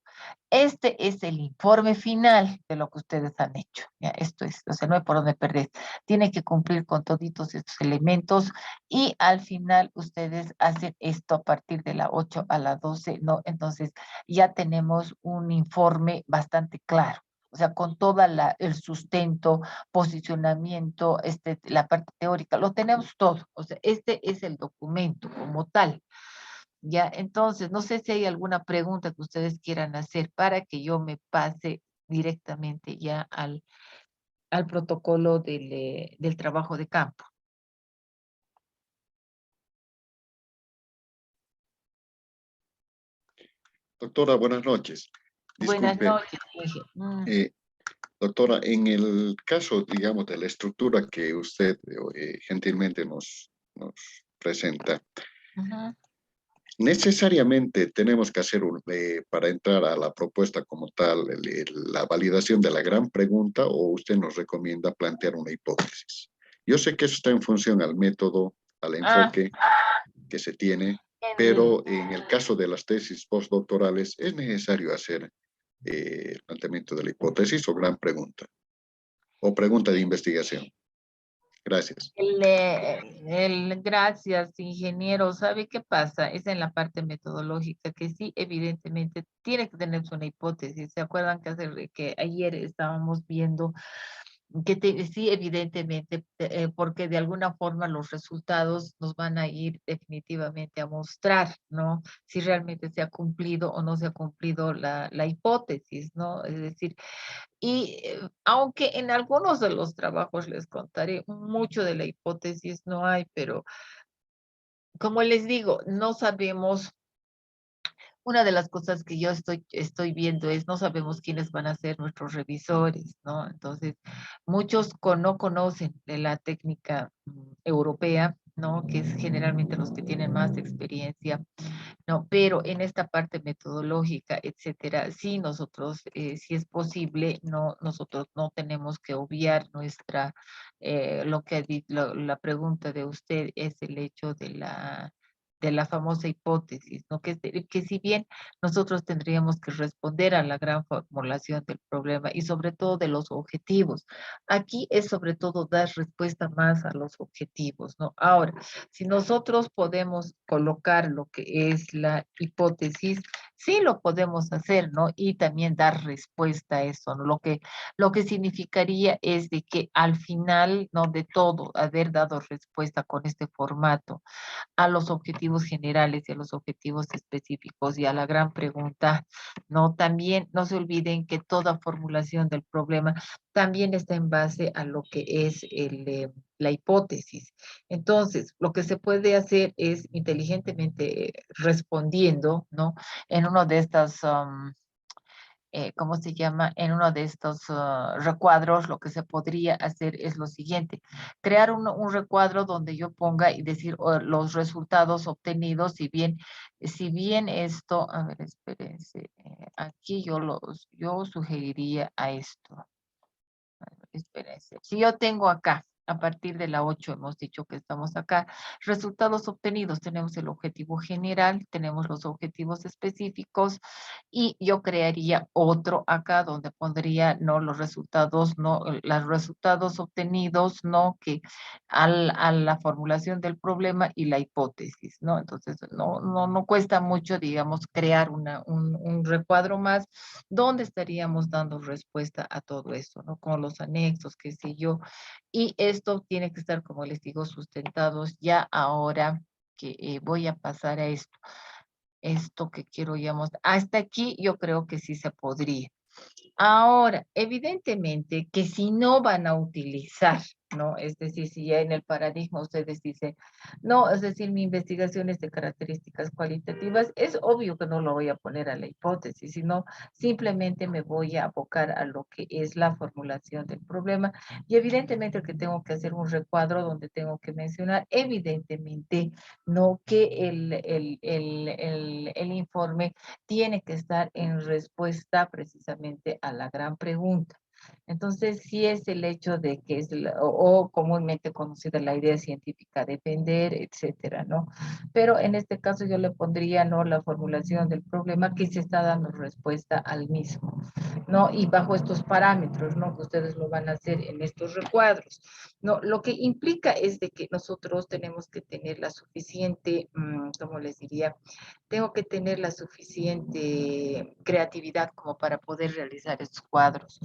Este es el informe final de lo que ustedes han hecho. Ya, esto es, o sea, no hay por dónde perder. Tiene que cumplir con toditos estos elementos y al final ustedes hacen esto a partir de la 8 a la 12, ¿no? Entonces ya tenemos un informe bastante claro. O sea, con toda el sustento, posicionamiento, la parte teórica, lo tenemos todo. O sea, este es el documento como tal. Ya, entonces, no sé si hay alguna pregunta que ustedes quieran hacer para que yo me pase directamente ya al protocolo del trabajo de campo. Doctora, buenas noches. Buenas Disculpe, noches, Inge. eh, doctora, en el caso, digamos, de la estructura que usted gentilmente nos presenta, Ujú. necesariamente tenemos que hacer, para entrar a la propuesta como tal, la validación de la gran pregunta o usted nos recomienda plantear una hipótesis. Yo sé que eso está en función al método, al Ah, enfoque que se tiene, en- pero en el caso de las tesis postdoctorales es necesario hacer el planteamiento de la hipótesis o gran pregunta o pregunta de investigación. Gracias. Gracias, ingeniero. ¿Sabe qué pasa? Es en la parte metodológica que sí, evidentemente, tiene que tener una hipótesis. ¿Se acuerdan que ayer estábamos viendo sí, evidentemente, porque de alguna forma los resultados nos van a ir definitivamente a mostrar, ¿no? Si realmente se ha cumplido o no se ha cumplido la hipótesis, ¿no? Es decir, y aunque en algunos de los trabajos les contaré, mucho de la hipótesis no hay, pero como les digo, no sabemos. Una de las cosas que yo estoy viendo es, no sabemos quiénes van a ser nuestros revisores, ¿no? Entonces, muchos no conocen de la técnica europea, ¿no? Que es generalmente los que tienen más experiencia, ¿no? Pero en esta parte metodológica, etcétera, sí nosotros, si es posible, no, nosotros no tenemos que obviar lo que la pregunta de usted es el hecho de la famosa hipótesis, ¿no? Que si bien nosotros tendríamos que responder a la gran formulación del problema y sobre todo de los objetivos. Aquí es sobre todo dar respuesta más a los objetivos, ¿no? Ahora, si nosotros podemos colocar lo que es la hipótesis, sí lo podemos hacer, ¿no? Y también dar respuesta a eso, ¿no? Lo que significaría es de que al final, ¿no? De todo, haber dado respuesta con este formato a los objetivos generales y a los objetivos específicos y a la gran pregunta, ¿no? También no se olviden que toda formulación del problema también está en base a lo que es la hipótesis. Entonces, lo que se puede hacer es inteligentemente respondiendo, ¿no? En uno de estas ¿cómo se llama? En uno de estos recuadros, lo que se podría hacer es lo siguiente, crear un recuadro donde yo ponga y decir los resultados obtenidos, si bien esto, a ver, espérense, aquí yo sugeriría a esto. Espérense. Si yo tengo acá, a partir de la 8 hemos dicho que estamos acá, resultados obtenidos, tenemos el objetivo general, tenemos los objetivos específicos y yo crearía otro acá donde pondría no los resultados, no los resultados obtenidos, no que a la formulación del problema y la hipótesis, ¿no? Entonces, no cuesta mucho, digamos, crear un recuadro más donde estaríamos dando respuesta a todo esto, ¿no? Con los anexos, qué sé yo. Y esto tiene que estar, como les digo, sustentados ya ahora que voy a pasar a esto que quiero ya mostrar. Hasta aquí yo creo que sí se podría. Ahora, evidentemente que si no van a utilizar, ¿no? Es decir, si ya en el paradigma ustedes dicen, no, es decir, mi investigación es de características cualitativas, es obvio que no lo voy a poner a la hipótesis, sino simplemente me voy a abocar a lo que es la formulación del problema y evidentemente que tengo que hacer un recuadro donde tengo que mencionar, evidentemente, no que el informe tiene que estar en respuesta precisamente a la gran pregunta. Entonces, sí es el hecho de que es, o comúnmente conocida la idea científica depender, etcétera, ¿no? Pero en este caso yo le pondría, ¿no? La formulación del problema que se está dando respuesta al mismo, ¿no? Y bajo estos parámetros, ¿no? Que ustedes lo van a hacer en estos recuadros, ¿no? Lo que implica es de que nosotros tenemos que tener la suficiente, ¿cómo les diría? Tengo que tener la suficiente creatividad como para poder realizar estos cuadros.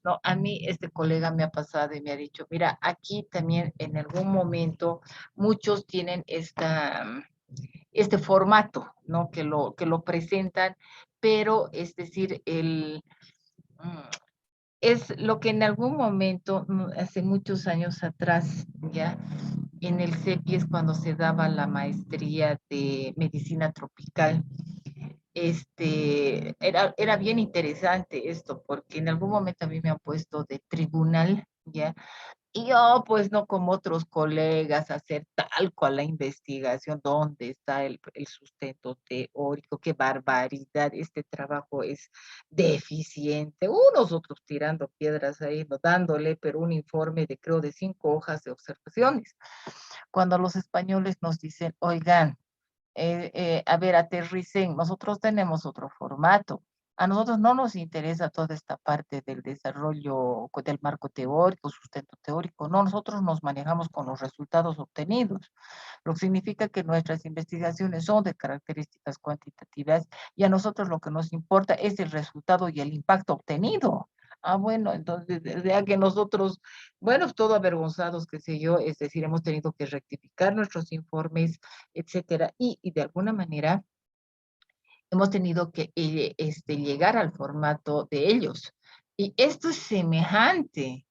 No, a mí este colega me ha pasado y me ha dicho, mira, aquí también en algún momento muchos tienen este formato, ¿no? Que lo presentan, pero es decir, mm, es lo que en algún momento, hace muchos años atrás, ya, en el CEPI es cuando se daba la maestría de medicina tropical. Era bien interesante esto, porque en algún momento a mí me han puesto de tribunal, ¿ya? Y yo, pues no como otros colegas, hacer tal cual la investigación, dónde está el sustento teórico, qué barbaridad, este trabajo es deficiente. Unos otros tirando piedras ahí, no dándole, pero un informe de creo de 5 hojas de observaciones. Cuando los españoles nos dicen, oigan, a ver, aterricen, nosotros tenemos otro formato. A nosotros no nos interesa toda esta parte del desarrollo del marco teórico, sustento teórico. No, nosotros nos manejamos con los resultados obtenidos, lo que significa que nuestras investigaciones son de características cuantitativas y a nosotros lo que nos importa es el resultado y el impacto obtenido. Ah, bueno, entonces, ya que nosotros, bueno, todo avergonzados, qué sé yo, es decir, hemos tenido que rectificar nuestros informes, etcétera, y de alguna manera hemos tenido que llegar al formato de ellos. Y esto es semejante.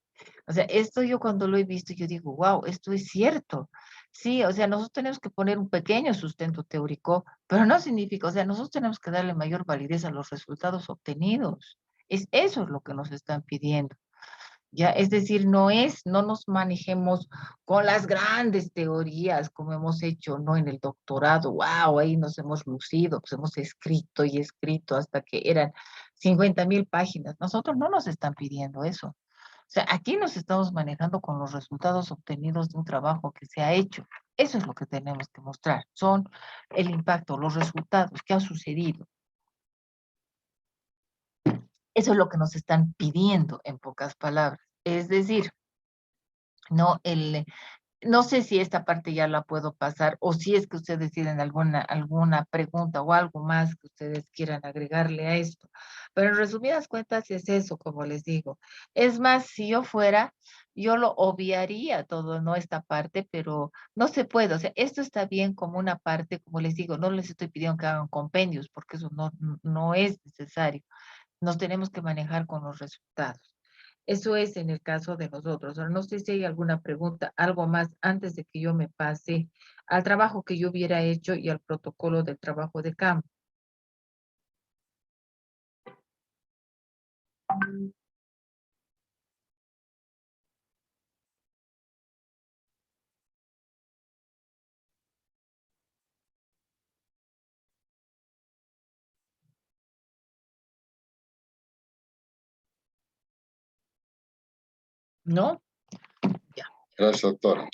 O sea, esto yo cuando lo he visto, yo digo, wow, esto es cierto. Sí, o sea, nosotros tenemos que poner un pequeño sustento teórico, pero no significa, o sea, nosotros tenemos que darle mayor validez a los resultados obtenidos. Eso es lo que nos están pidiendo. Ya, es decir, no nos manejemos con las grandes teorías como hemos hecho, ¿no? En el doctorado, wow, ahí nos hemos lucido, pues hemos escrito y escrito hasta que eran 50,000 páginas. Nosotros no nos están pidiendo eso. O sea, aquí nos estamos manejando con los resultados obtenidos de un trabajo que se ha hecho. Eso es lo que tenemos que mostrar. Son el impacto, los resultados, qué ha sucedido. Eso es lo que nos están pidiendo en pocas palabras. Es decir, no no sé si esta parte ya la puedo pasar o si es que ustedes tienen alguna pregunta o algo más que ustedes quieran agregarle a esto. Pero en resumidas cuentas es eso, como les digo. Es más, si yo fuera, yo lo obviaría todo, ¿no? Esta parte, pero no se puede. O sea, esto está bien como una parte, como les digo, no les estoy pidiendo que hagan compendios porque eso no es necesario. Nos tenemos que manejar con los resultados. Eso es en el caso de nosotros. Ahora, no sé si hay alguna pregunta, algo más antes de que yo me pase al trabajo que yo hubiera hecho y al protocolo del trabajo de campo. ¿No? Ya. Gracias, doctora.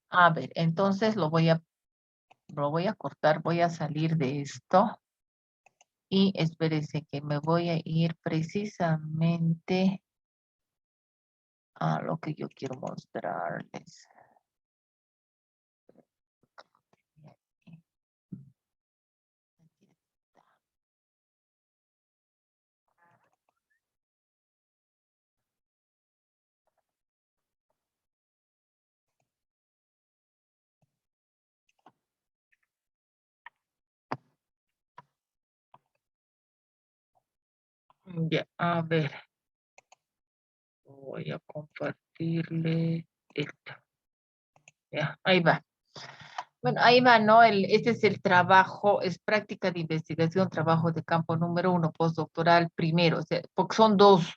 A ver, entonces lo voy a cortar, voy a salir de esto y espérese que me voy a ir precisamente a lo que yo quiero mostrarles. Ya, a ver, voy a compartirle esto. Ya, ahí va. Bueno, ahí va, ¿no? Este es el trabajo, es práctica de investigación, trabajo de campo número 1, postdoctoral primero, o sea, porque son dos,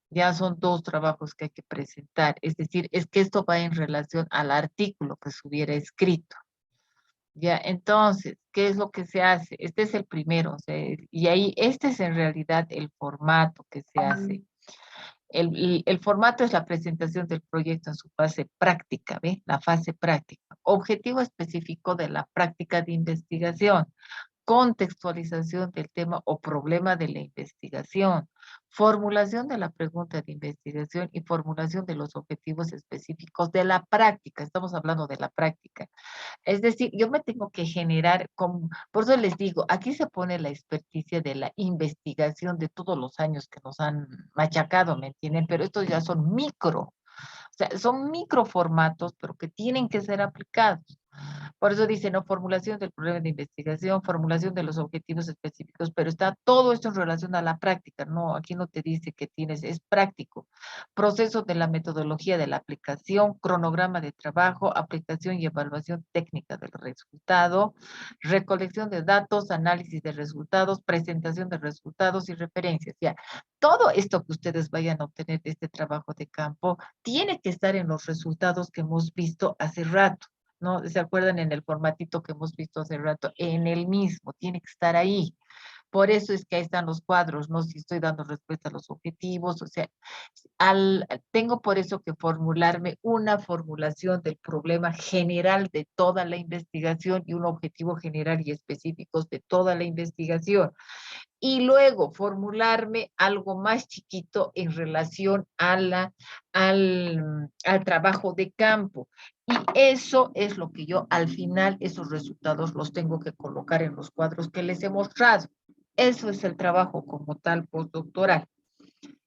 ya son dos trabajos que hay que presentar. Es decir, es que esto va en relación al artículo que se hubiera escrito. Ya, entonces, ¿qué es lo que se hace? Este es el primero, o sea, y ahí, este es en realidad el formato que se hace. El formato es la presentación del proyecto en su fase práctica, ¿ve? La fase práctica. Objetivo específico de la práctica de investigación, contextualización del tema o problema de la investigación, formulación de la pregunta de investigación y formulación de los objetivos específicos de la práctica. Estamos hablando de la práctica. Es decir, yo me tengo que generar, por eso les digo, aquí se pone la experticia de la investigación de todos los años que nos han machacado, ¿me entienden? Pero estos ya son micro, o sea, son microformatos, pero que tienen que ser aplicados. Por eso dice, ¿no? Formulación del problema de investigación, formulación de los objetivos específicos, pero está todo esto en relación a la práctica, ¿no? Aquí no te dice que tienes, es práctico. Proceso de la metodología de la aplicación, cronograma de trabajo, aplicación y evaluación técnica del resultado, recolección de datos, análisis de resultados, presentación de resultados y referencias. Ya, todo esto que ustedes vayan a obtener de este trabajo de campo tiene que estar en los resultados que hemos visto hace rato. ¿No? ¿Se acuerdan en el formatito que hemos visto hace rato? En el mismo, tiene que estar ahí. Por eso es que ahí están los cuadros, ¿no? Si estoy dando respuesta a los objetivos, o sea, tengo por eso que formularme una formulación del problema general de toda la investigación y un objetivo general y específico de toda la investigación y luego formularme algo más chiquito en relación al trabajo de campo. Y eso es lo que yo al final, esos resultados los tengo que colocar en los cuadros que les he mostrado. Eso es el trabajo como tal postdoctoral.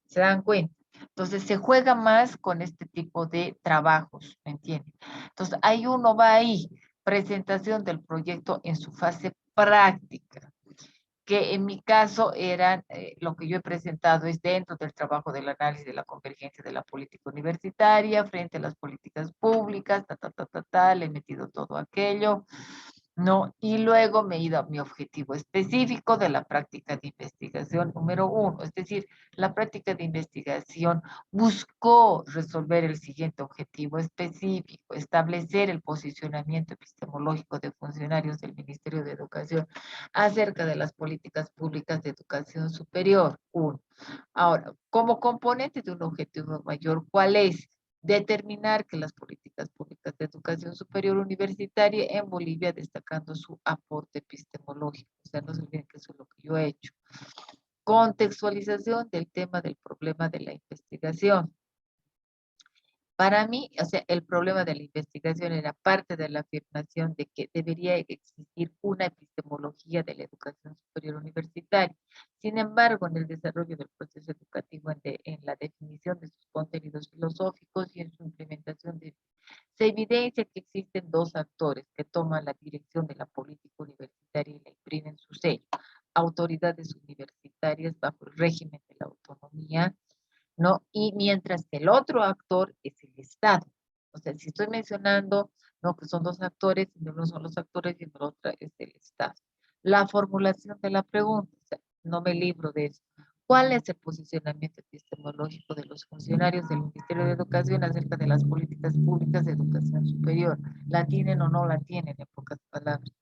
¿Se dan cuenta? Entonces se juega más con este tipo de trabajos, ¿me entienden? Entonces ahí uno va ahí, presentación del proyecto en su fase práctica que en mi caso eran, lo que yo he presentado es dentro del trabajo del análisis de la convergencia de la política universitaria frente a las políticas públicas, le he metido todo aquello, ¿no? Y luego me he ido a mi objetivo específico de la práctica de investigación número 1, es decir, la práctica de investigación buscó resolver el siguiente objetivo específico, establecer el posicionamiento epistemológico de funcionarios del Ministerio de Educación acerca de las políticas públicas de educación superior, 1. Ahora, como componente de un objetivo mayor, ¿cuál es? Determinar que las políticas públicas de educación superior universitaria en Bolivia, destacando su aporte epistemológico. O sea, no se olviden que eso es lo que yo he hecho. Contextualización del tema del problema de la investigación. Para mí, o sea, el problema de la investigación era parte de la afirmación de que debería existir una epistemología de la educación superior universitaria. Sin embargo, en el desarrollo del proceso educativo, en la definición de sus contenidos filosóficos y en su implementación, se evidencia que existen dos actores que toman la dirección de la política universitaria y la imprimen su sello. Autoridades universitarias bajo el régimen de la autonomía, ¿no? Y mientras que el otro actor es el Estado. O sea, si estoy mencionando, no, que son dos actores, y uno son los actores y el otro es el Estado. La formulación de la pregunta, o sea, no me libro de eso. ¿Cuál es el posicionamiento epistemológico de los funcionarios del Ministerio de Educación acerca de las políticas públicas de educación superior? ¿La tienen o no la tienen, en pocas palabras?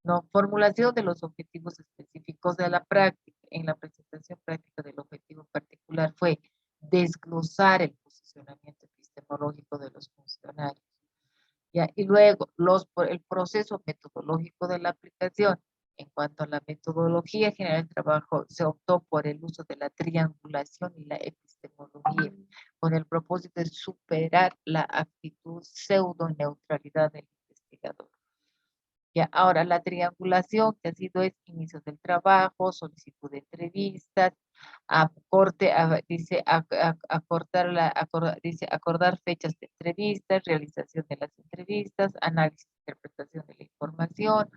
No, formulación de los objetivos específicos de la práctica. En la presentación práctica del objetivo particular fue desglosar el posicionamiento epistemológico de los funcionarios. ¿Ya? Y luego, el proceso metodológico de la aplicación. En cuanto a la metodología general del trabajo, se optó por el uso de la triangulación y la epistemología, con el propósito de superar la actitud pseudo-neutralidad del investigador. Ya, ahora la triangulación que ha sido es inicio del trabajo, solicitud de entrevistas, dice acordar fechas de entrevistas, realización de las entrevistas, análisis e interpretación de la información,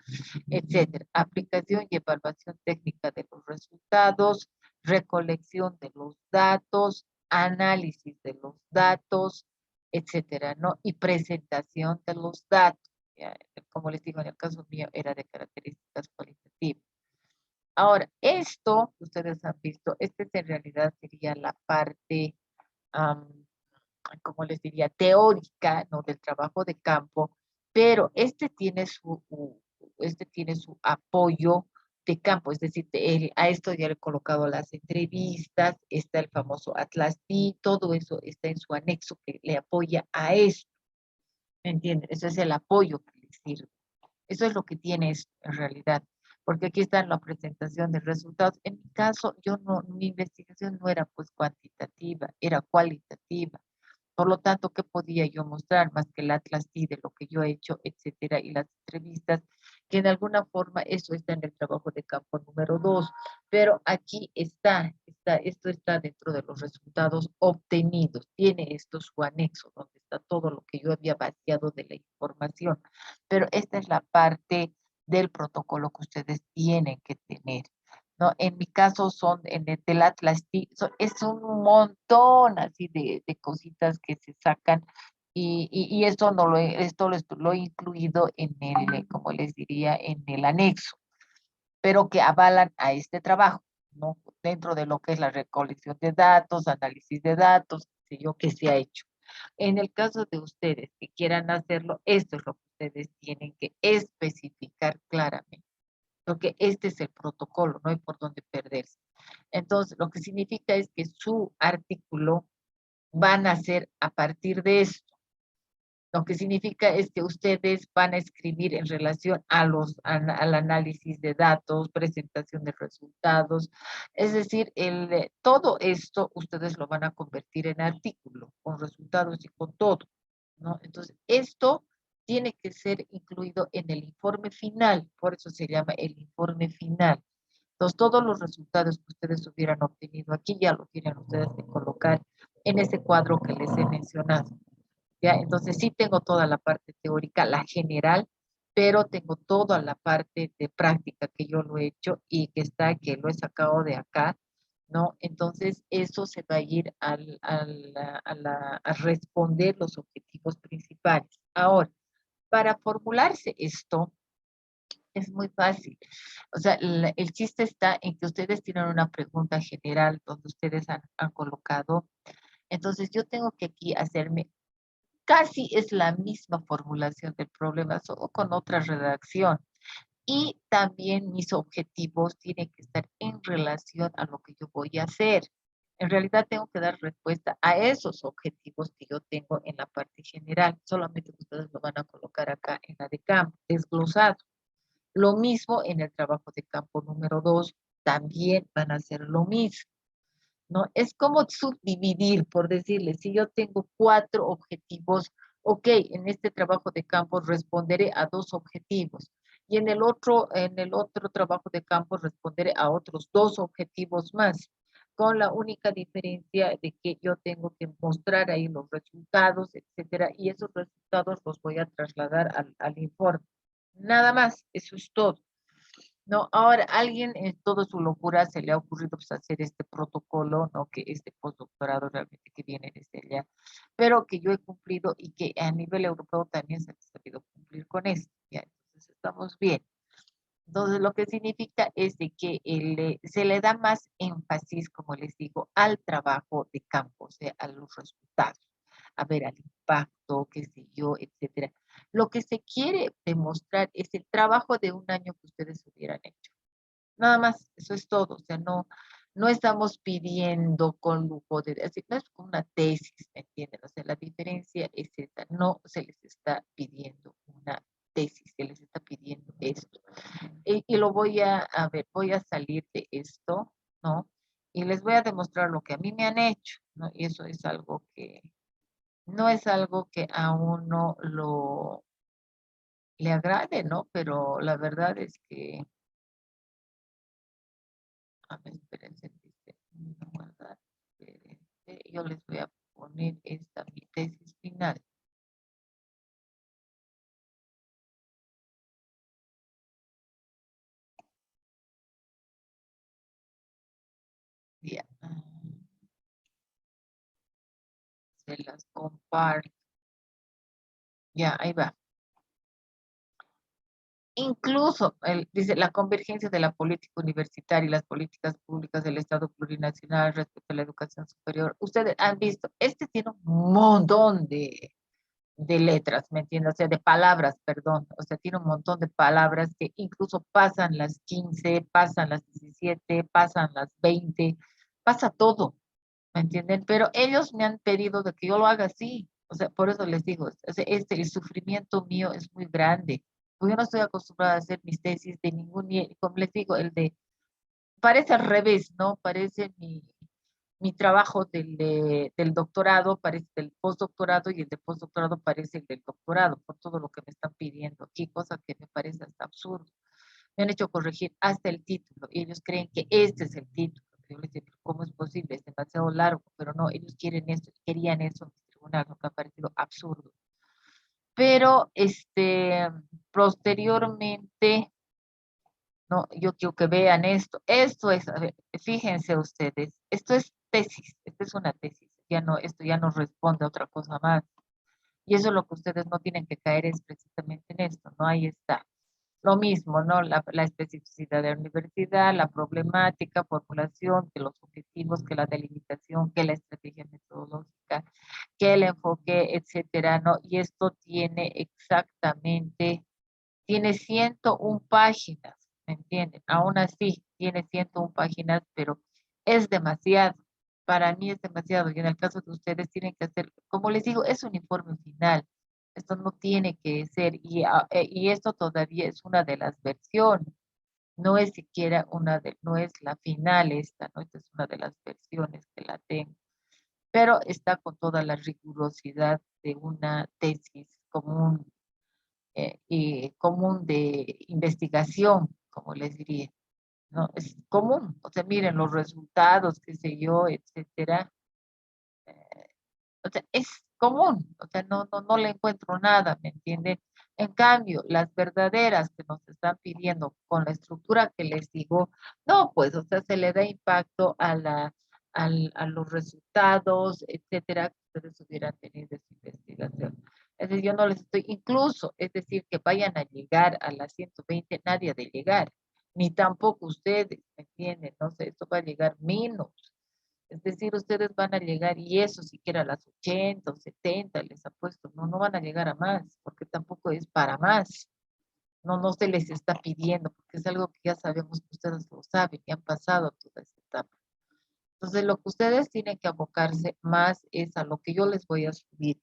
etcétera. Aplicación y evaluación técnica de los resultados, recolección de los datos, análisis de los datos, etcétera, ¿no? Y presentación de los datos. Ya, como les digo, en el caso mío era de características cualitativas. Ahora, esto, ustedes han visto, este en realidad sería la parte, como les diría, teórica, ¿no? Del trabajo de campo, pero este tiene su apoyo de campo, es decir, a esto ya le he colocado las entrevistas, está el famoso Atlas D, todo eso está en su anexo que le apoya a esto, ¿me entienden? Eso es el apoyo que le sirve. Eso es lo que tiene esto, en realidad, porque aquí está la presentación de resultados. En mi caso, mi investigación no era pues cuantitativa, era cualitativa. Por lo tanto, ¿qué podía yo mostrar más que el Atlas D de lo que yo he hecho, etcétera, y las entrevistas, que en alguna forma eso está en el trabajo de campo número 2, pero aquí esto está dentro de los resultados obtenidos, tiene esto su anexo, donde está todo lo que yo había vaciado de la información, pero esta es la parte del protocolo que ustedes tienen que tener. ¿No? En mi caso son en el del Atlas, es un montón así de cositas que se sacan y esto no lo he incluido en el, como les diría, en el anexo, pero que avalan a este trabajo, ¿no? Dentro de lo que es la recolección de datos, análisis de datos, sé yo, que se ha hecho. En el caso de ustedes que quieran hacerlo, esto es lo que ustedes tienen que especificar claramente porque este es el protocolo, no hay por dónde perderse. Entonces, lo que significa es que su artículo van a ser a partir de esto. Lo que significa es que ustedes van a escribir en relación al análisis de datos, presentación de resultados, es decir, todo esto ustedes lo van a convertir en artículo, con resultados y con todo, ¿no? Entonces, esto tiene que ser incluido en el informe final, por eso se llama el informe final. Entonces, todos los resultados que ustedes hubieran obtenido aquí ya lo tienen ustedes que colocar en ese cuadro que les he mencionado. ¿Ya? Entonces sí tengo toda la parte teórica, la general, pero tengo toda la parte de práctica que yo lo he hecho y que lo he sacado de acá, ¿no? Entonces eso se va a ir a responder los objetivos principales. Ahora, para formularse esto, es muy fácil. O sea, el chiste está en que ustedes tienen una pregunta general donde ustedes han colocado. Entonces yo tengo que aquí hacerme casi es la misma formulación del problema, solo con otra redacción. Y también mis objetivos tienen que estar en relación a lo que yo voy a hacer. En realidad tengo que dar respuesta a esos objetivos que yo tengo en la parte general. Solamente ustedes lo van a colocar acá en la de campo, desglosado. Lo mismo en el trabajo de campo número 2, también van a hacer lo mismo. ¿No? Es como subdividir, por decirle, si yo tengo 4 objetivos, ok, en este trabajo de campo responderé a 2 objetivos y en el otro trabajo de campo responderé a otros 2 objetivos más, con la única diferencia de que yo tengo que mostrar ahí los resultados, etcétera, y esos resultados los voy a trasladar al informe. Nada más, eso es todo. No, ahora alguien en toda su locura se le ha ocurrido pues, hacer este protocolo, ¿no? Que este postdoctorado realmente que viene desde allá, pero que yo he cumplido y que a nivel europeo también se ha sabido cumplir con esto, ¿ya? Entonces estamos bien. Entonces, lo que significa es de que se le da más énfasis, como les digo, al trabajo de campo, o sea, a los resultados, a ver, al impacto, qué sé yo, etcétera. Lo que se quiere demostrar es el trabajo de un año que ustedes hubieran hecho. Nada más, eso es todo. O sea, no estamos pidiendo con lujo de, así, no es como una tesis, ¿me entienden? O sea, la diferencia es esa, no se les está pidiendo una tesis, se les está pidiendo esto. Y lo a ver, voy a salir de esto, ¿no? Y les voy a demostrar lo que a mí me han hecho, ¿no? Y eso es algo que, no es algo que a uno le agrade, ¿no? Pero la verdad es que, a ver, espérense, dice, no guardar, espérense, yo les voy a poner esta, mi tesis final. Ya, se las comparto. Ya, ahí va. Incluso, dice, la convergencia de la política universitaria y las políticas públicas del Estado plurinacional respecto a la educación superior. Ustedes han visto, este tiene un montón de letras, ¿me entiendes? O sea, de palabras, perdón. O sea, tiene un montón de palabras que incluso pasan las 15, pasan las 17, pasan las 20, pasa todo, ¿me entienden? Pero ellos me han pedido de que yo lo haga así. O sea, por eso les digo, o sea, el sufrimiento mío es muy grande. Porque yo no estoy acostumbrada a hacer mis tesis de ningún, como les digo, parece al revés, ¿no? Parece mi trabajo del doctorado, parece del postdoctorado y el de postdoctorado parece el del doctorado, por todo lo que me están pidiendo aquí, cosa que me parece hasta absurdo. Me han hecho corregir hasta el título y ellos creen que este es el título. Yo les digo, ¿cómo es posible? Es demasiado largo, pero no, ellos quieren esto, querían eso en el tribunal, lo que ha parecido absurdo. Pero posteriormente, no, yo quiero que vean esto es, a ver, fíjense ustedes, esto es tesis, esta es una tesis, ya no, esto ya no responde a otra cosa más. Y eso es lo que ustedes no tienen que caer es precisamente en esto, ¿no? Ahí está. Lo mismo, ¿no? La especificidad de la universidad, la problemática, formulación, que los objetivos, que la delimitación, que la estrategia metodológica, que el enfoque, etcétera, ¿no? Y esto tiene exactamente, tiene 101 páginas, ¿me entienden? Aún así, tiene 101 páginas, pero es demasiado. Para mí es demasiado. Y en el caso de ustedes tienen que hacer, como les digo, es un informe final. Esto no tiene que ser, y esto todavía es una de las versiones. No es siquiera no es la final esta, ¿no? Esta es una de las versiones que la tengo. Pero está con toda la rigurosidad de una tesis común y común de investigación, como les diría, ¿no? Es común, o sea, miren los resultados, qué sé yo, etcétera. O sea, es común, o sea, no le encuentro nada, ¿me entienden? En cambio, las verdaderas que nos están pidiendo con la estructura que les digo, no, pues, o sea, se le da impacto a los resultados, etcétera, que ustedes hubieran tenido esa investigación. Es decir, yo no les estoy, incluso, es decir, que vayan a llegar a las 120, nadie ha de llegar, ni tampoco ustedes, ¿me entienden? No sé, esto va a llegar menos. Es decir, ustedes van a llegar y eso siquiera a las 80 o 70 les apuesto, no van a llegar a más, porque tampoco es para más. No se les está pidiendo, porque es algo que ya sabemos que ustedes lo saben y han pasado toda esta etapa. Entonces, lo que ustedes tienen que abocarse más es a lo que yo les voy a subir.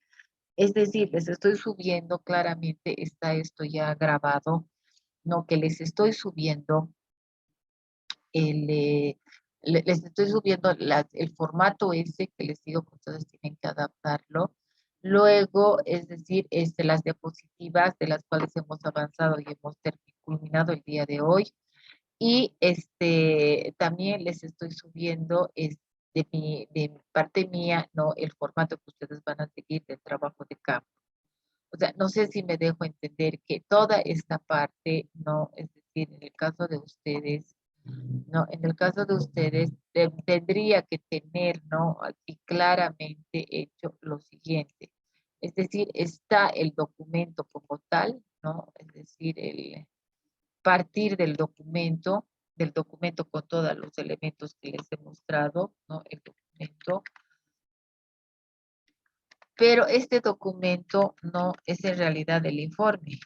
Es decir, les estoy subiendo claramente, está esto ya grabado, no que les estoy subiendo les estoy subiendo el formato ese que les digo que ustedes tienen que adaptarlo. Luego, es decir, las diapositivas de las cuales hemos avanzado y hemos culminado el día de hoy. Y también les estoy subiendo de mi parte mía, ¿no? El formato que ustedes van a seguir del trabajo de campo. O sea, no sé si me dejo entender que toda esta parte, ¿no? Es decir, en el caso de ustedes, ¿no? En el caso de ustedes, tendría que tener, ¿no? Aquí claramente hecho lo siguiente. Es decir, está el documento como tal, ¿no? Es decir, partir del documento con todos los elementos que les he mostrado, ¿no? El documento. Pero este documento no es en realidad el informe.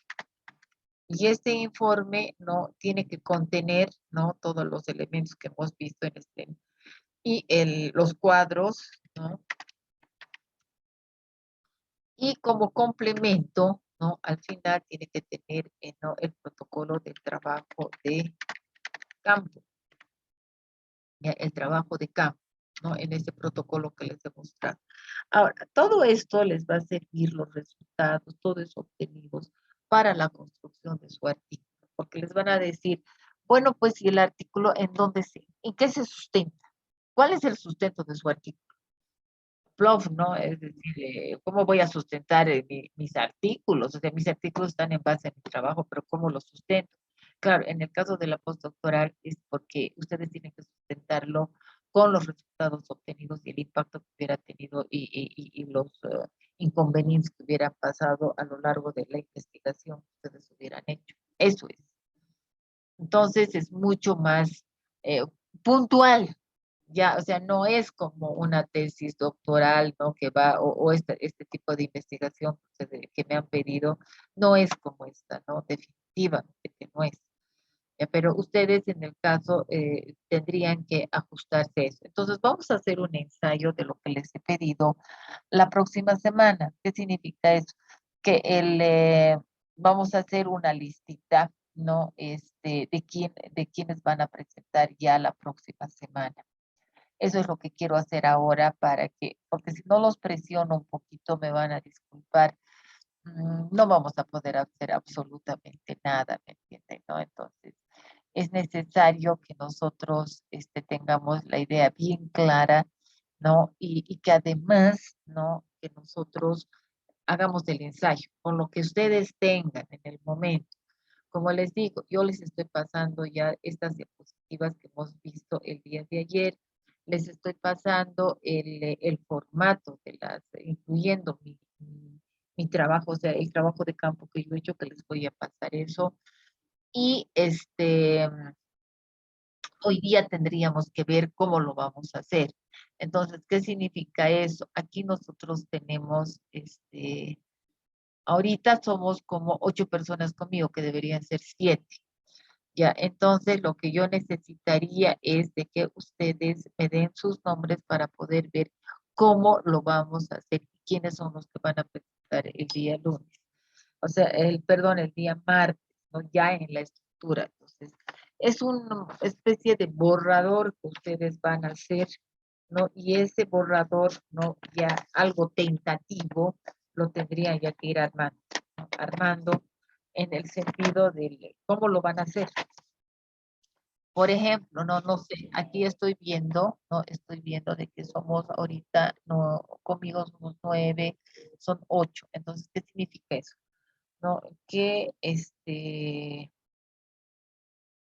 Y este informe no tiene que contener, ¿no? Todos los elementos que hemos visto en este, y los cuadros, ¿no? Y como complemento, ¿no? Al final tiene que tener, ¿no? El protocolo de trabajo de campo, ¿ya? El trabajo de campo, ¿no? En ese protocolo que les he mostrado. Ahora, todo esto les va a servir los resultados, todos obtenidos para la construcción de su artículo, porque les van a decir, bueno, pues, ¿y el artículo en qué se sustenta? ¿Cuál es el sustento de su artículo? Plof, ¿no? Es decir, ¿cómo voy a sustentar mis artículos? O sea, mis artículos están en base a mi trabajo, pero ¿cómo los sustento? Claro, en el caso de la postdoctoral es porque ustedes tienen que sustentarlo con los resultados obtenidos y el impacto que hubiera tenido y los inconvenientes que hubieran pasado a lo largo de la investigación que ustedes hubieran hecho. Eso es. Entonces es mucho más eh, puntual, ya, o sea, no es como una tesis doctoral, ¿no? Que va, o este tipo de investigación que me han pedido, no es como esta, ¿no? Definitivamente que no es. Ya, pero ustedes en el caso tendrían que ajustarse a eso. Entonces vamos a hacer un ensayo de lo que les he pedido la próxima semana. ¿Qué significa eso? Que vamos a hacer una listita, ¿no? De quiénes van a presentar ya la próxima semana. Eso es lo que quiero hacer ahora porque si no los presiono un poquito, me van a disculpar, no vamos a poder hacer absolutamente nada, ¿me entienden? ¿No? Entonces, es necesario que nosotros tengamos la idea bien clara, ¿no? Y que además, ¿no? Que nosotros hagamos el ensayo con lo que ustedes tengan en el momento. Como les digo, yo les estoy pasando ya estas diapositivas que hemos visto el día de ayer. Les estoy pasando el formato incluyendo mi trabajo, o sea, el trabajo de campo que yo he hecho, que les voy a pasar eso. Y hoy día tendríamos que ver cómo lo vamos a hacer. Entonces, ¿qué significa eso? Aquí nosotros tenemos, ahorita somos como 8 personas conmigo, que deberían ser 7. Ya, entonces lo que yo necesitaría es de que ustedes me den sus nombres para poder ver cómo lo vamos a hacer y quiénes son los que van a presentar el día lunes. O sea, perdón, el día martes, ¿no? Ya en la estructura. Entonces, es una especie de borrador que ustedes van a hacer, ¿no? Y ese borrador, ¿no? Ya algo tentativo, lo tendrían ya que ir armando, ¿no? Armando en el sentido de cómo lo van a hacer. Por ejemplo, no sé, aquí estoy viendo, ¿no? Estoy viendo de que somos ahorita, no, conmigo somos 9, son 8. Entonces, ¿qué significa eso? ¿No? Que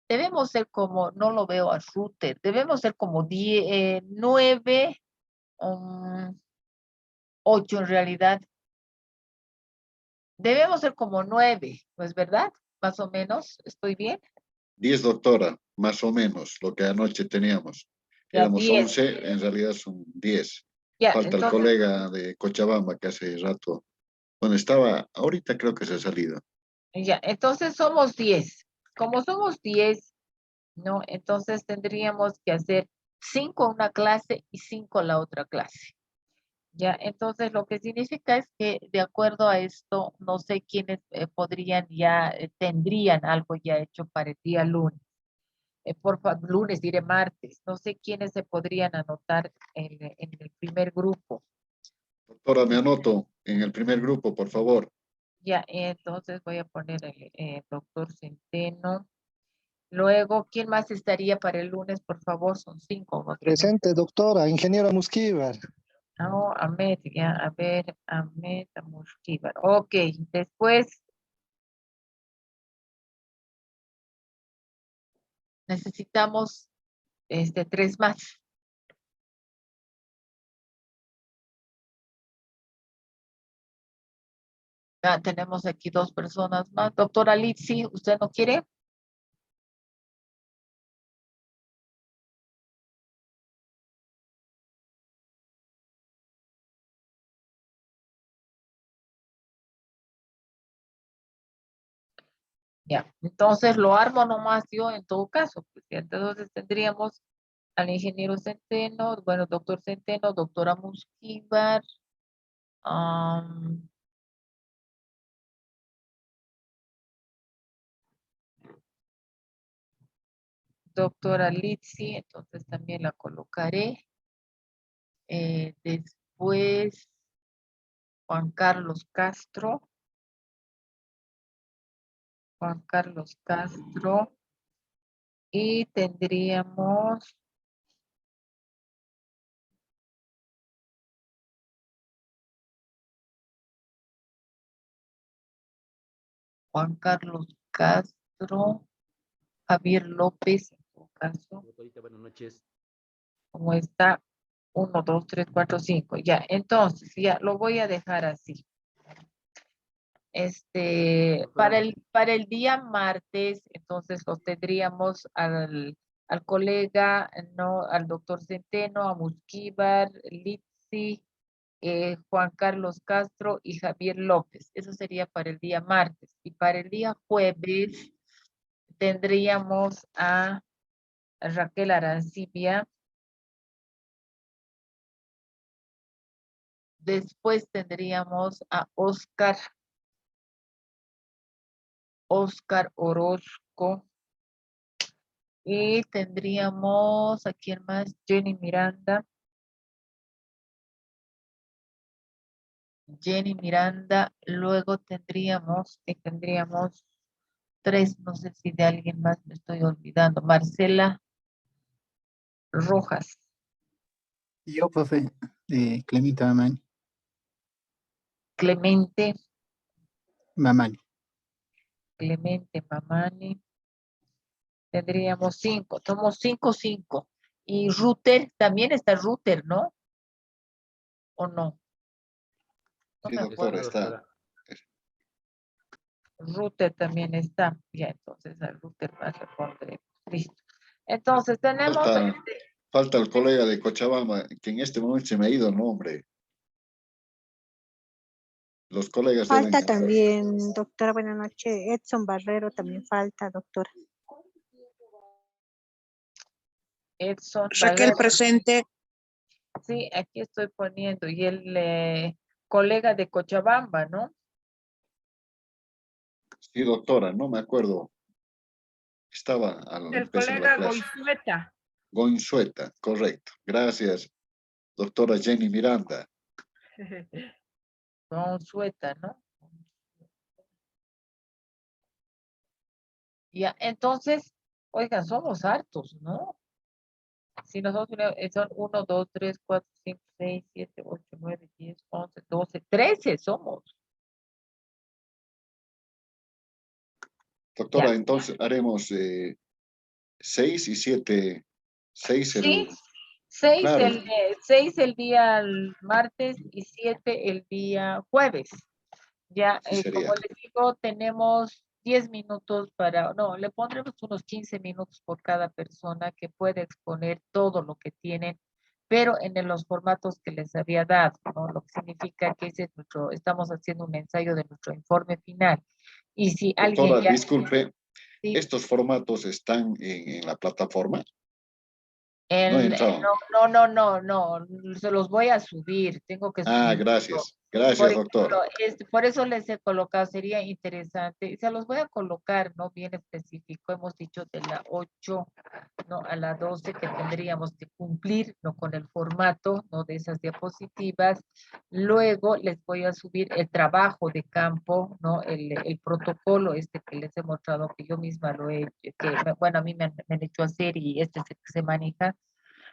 debemos ser como, no lo veo a Ruter, debemos ser como 10, 9, 8 en realidad. Debemos ser como 9, ¿no es verdad? Más o menos, ¿estoy bien? 10, doctora, más o menos, lo que anoche teníamos. Ya Éramos 10. 11, en realidad son 10. Ya, Falta el entonces, colega de Cochabamba que hace rato, bueno, estaba, ahorita creo que se ha salido. ya, entonces somos 10. Como somos 10, ¿no? Entonces tendríamos que hacer 5 una clase y 5 la otra clase. Ya, entonces lo que significa es que de acuerdo a esto, no sé quiénes podrían ya, tendrían algo ya hecho para el día lunes. Por favor, lunes, diré martes. No sé quiénes se podrían anotar en el primer grupo. Doctora, me anoto en el primer grupo, por favor. Ya, entonces voy a poner el doctor Centeno. Luego, ¿quién más estaría para el lunes? Por favor, son 5. ¿No? Presente, doctora, ingeniero Musquivar. No, Ahmed, ya, a ver, Ahmed Amushkibar. Ok, después necesitamos 3 más. Ya tenemos aquí 2 personas más. Doctora Litsi, ¿usted no quiere? Ya, entonces lo armo nomás yo en todo caso. Pues, ya. Entonces tendríamos al ingeniero Centeno, bueno, doctor Centeno, doctora Musquíbar, am, doctora Litsi, entonces también la colocaré. Después Juan Carlos Castro, y tendríamos Juan Carlos Castro, Javier López, en todo caso, Doctorita, buenas noches. como está, 1, 2, 3, 4, 5, ya, entonces, ya, lo voy a dejar así. Para el día martes, entonces los tendríamos al colega, ¿no? Al doctor Centeno, a Musquíbar, Litsi, Juan Carlos Castro y Javier López. Eso sería para el día martes. Y para el día jueves tendríamos a Raquel Arancibia. Después tendríamos a Oscar Orozco. Y tendríamos a quién más, Jenny Miranda. Luego tendríamos tres, no sé si de alguien más me estoy olvidando. Marcela Rojas. Yo, profe, Clemente Mamani. Clemente Mamani. Mamani. Tendríamos 5, somos 5. Y Ruter, también está Ruter, ¿no? ¿O no? No Sí, me doctor, acuerdo. está. Ruter también está. Ya, entonces al Ruter más le pondremos. Listo. Entonces tenemos... Falta el colega de Cochabamba, que en este momento se me ha ido el nombre. Los colegas Falta deben... también, doctora, buenas noches. Edson Barrero también falta, doctora. Edson Raquel Barrero. presente. Sí, aquí estoy poniendo. Y el colega de Cochabamba, ¿no? Sí, doctora, no me acuerdo. Estaba al El empezar la colega clase. Goizueta. Goinzueta, correcto. Gracias, doctora Jenny Miranda. Consueta, ¿no? Ya, entonces, oigan, somos hartos, ¿no? Si nosotros son 1, 2, 3, 4, 5, 6, 7, 8, 9, 10, 11, 12, 13 somos. Doctora, Ya. entonces haremos 6 y 7. 6 Sí, el... 6 Claro, el día martes y 7 el día jueves. Ya, sí sería. como les digo, tenemos 10 minutos no, le pondremos unos 15 minutos por cada persona que puede exponer todo lo que tienen, pero en los formatos que les había dado, ¿no? Lo que significa que estamos haciendo un ensayo de nuestro informe final. Y si alguien Doctora, ya... disculpe, Sí, ¿estos formatos están en la plataforma? No he el- entrado. no, se los voy a subir, tengo que Ah, subir. gracias. Por Gracias, ejemplo, doctor. por eso les he colocado, sería interesante, y se los voy a colocar, ¿no? Bien específico, hemos dicho de la 8, ¿no? A la 12 que tendríamos que cumplir, ¿no? Con el formato, ¿no? De esas diapositivas. Luego les voy a subir el trabajo de campo, ¿no? El protocolo que les he mostrado, que yo misma lo he, bueno, a mí me han hecho hacer y es el que se maneja,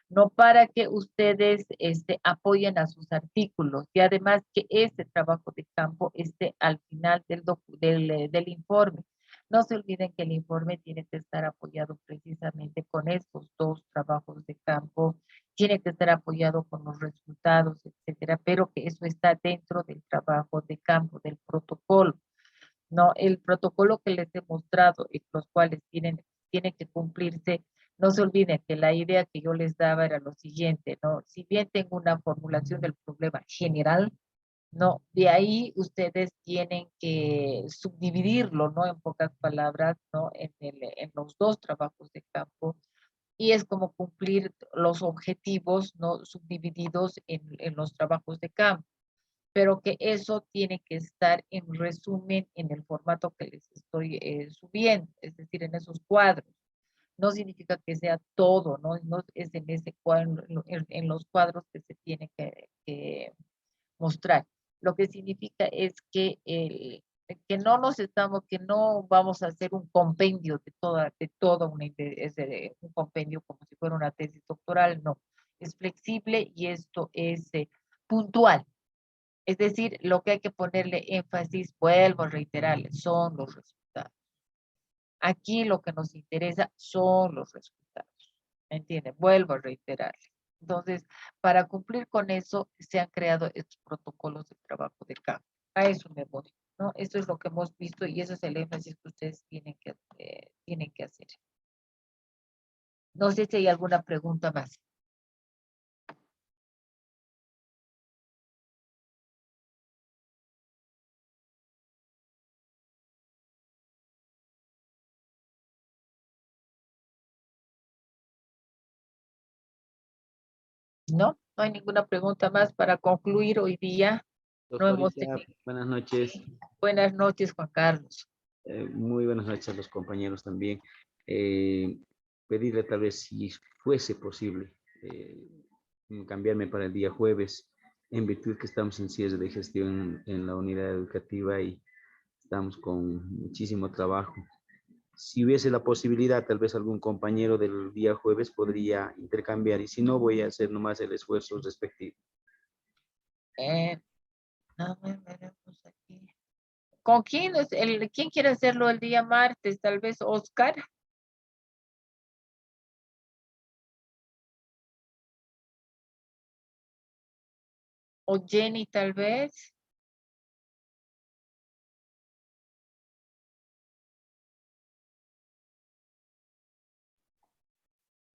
no, para que ustedes apoyen a sus artículos y además que este trabajo de campo esté al final del informe. No se olviden que el informe tiene que estar apoyado precisamente con estos dos trabajos de campo, tiene que estar apoyado con los resultados, etcétera, pero que eso está dentro del trabajo de campo, del protocolo. No, el protocolo que les he mostrado y los cuales tienen que cumplirse. No se olviden que la idea que yo les daba era lo siguiente, ¿no? Si bien tengo una formulación del problema general, ¿no? De ahí ustedes tienen que subdividirlo, ¿no? En pocas palabras, ¿no? En los dos trabajos de campo. Y es como cumplir los objetivos, ¿no? Subdivididos en los trabajos de campo. Pero que eso tiene que estar en resumen en el formato que les estoy subiendo, es decir, en esos cuadros. No significa que sea todo, ¿no? No es en ese cuadro, en los cuadros que se tiene que mostrar. Lo que significa es que no nos estamos, que no vamos a hacer un compendio de toda una, un compendio como si fuera una tesis doctoral, no. Es flexible y esto es puntual. Es decir, lo que hay que ponerle énfasis, vuelvo a reiterarle, son los resultados. Aquí lo que nos interesa son los resultados. ¿Me entienden? Vuelvo a reiterarle. Entonces, para cumplir con eso, se han creado estos protocolos de trabajo de campo. A eso me voy, ¿no? Esto es lo que hemos visto y eso es el énfasis que ustedes tienen que hacer. No sé si hay alguna pregunta más. ¿No? No hay ninguna pregunta más para concluir hoy día. No hemos Doctorita, tenido. buenas noches. Buenas noches, Juan Carlos. Muy buenas noches a los compañeros también. Eh, Pedirle tal vez si fuese posible cambiarme para el día jueves, en virtud que estamos en cierre de gestión en la unidad educativa y estamos con muchísimo trabajo. Si hubiese la posibilidad, tal vez algún compañero del día jueves podría intercambiar y si no, voy a hacer nomás el esfuerzo respectivo. A ver, veremos aquí. ¿Con quién quién quiere hacerlo el día martes? Tal vez Oscar o Jenny, tal vez.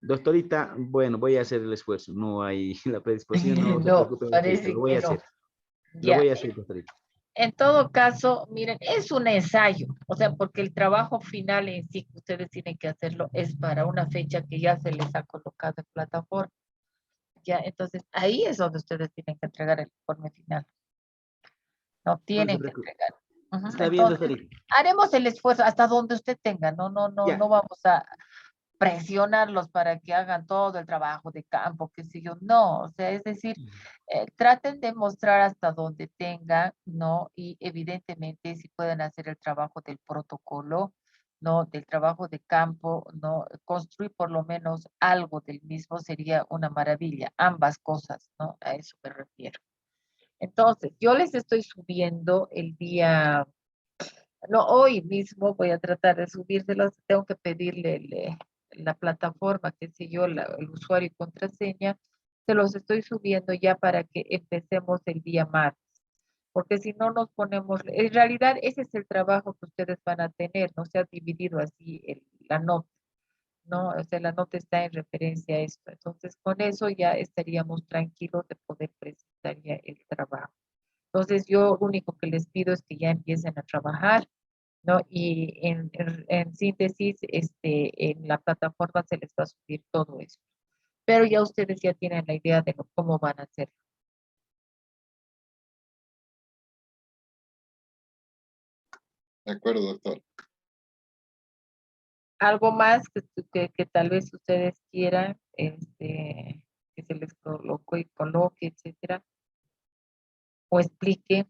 Doctorita, bueno, voy a hacer el esfuerzo. No hay la predisposición, no se No, preocupe mucho, pero lo parece voy que a no. hacer. Lo Ya. voy a hacer, doctorita. En todo caso, miren, es un ensayo, o sea, porque el trabajo final en sí que ustedes tienen que hacerlo es para una fecha que ya se les ha colocado en plataforma. Ya, entonces ahí es donde ustedes tienen que entregar el informe final. No No se tienen que preocupe. entregar. Ujú. Está bien, Entonces, doctorita. haremos el esfuerzo hasta donde usted tenga. Ya. No vamos a presionarlos para que hagan todo el trabajo de campo, qué sé yo. No, o sea, es decir, traten de mostrar hasta donde tengan, ¿no? Y evidentemente si pueden hacer el trabajo del protocolo, ¿no? Del trabajo de campo, ¿no? Construir por lo menos algo del mismo sería una maravilla, ambas cosas, ¿no? A eso me refiero. Entonces, yo les estoy subiendo el día, no, hoy mismo voy a tratar de subírselos, tengo que pedirle la plataforma, qué sé yo, el usuario y contraseña, se los estoy subiendo ya para que empecemos el día martes, porque si no nos ponemos, en realidad ese es el trabajo que ustedes van a tener, no se ha dividido así la nota, ¿no? O sea, la nota está en referencia a esto, entonces con eso ya estaríamos tranquilos de poder presentar ya el trabajo. Entonces yo lo único que les pido es que ya empiecen a trabajar, ¿no? Y en síntesis, en la plataforma se les va a subir todo eso. Pero ya ustedes ya tienen la idea de cómo van a hacer. De acuerdo, doctor. Algo más que tal vez ustedes quieran, que se les coloque, etcétera, o explique.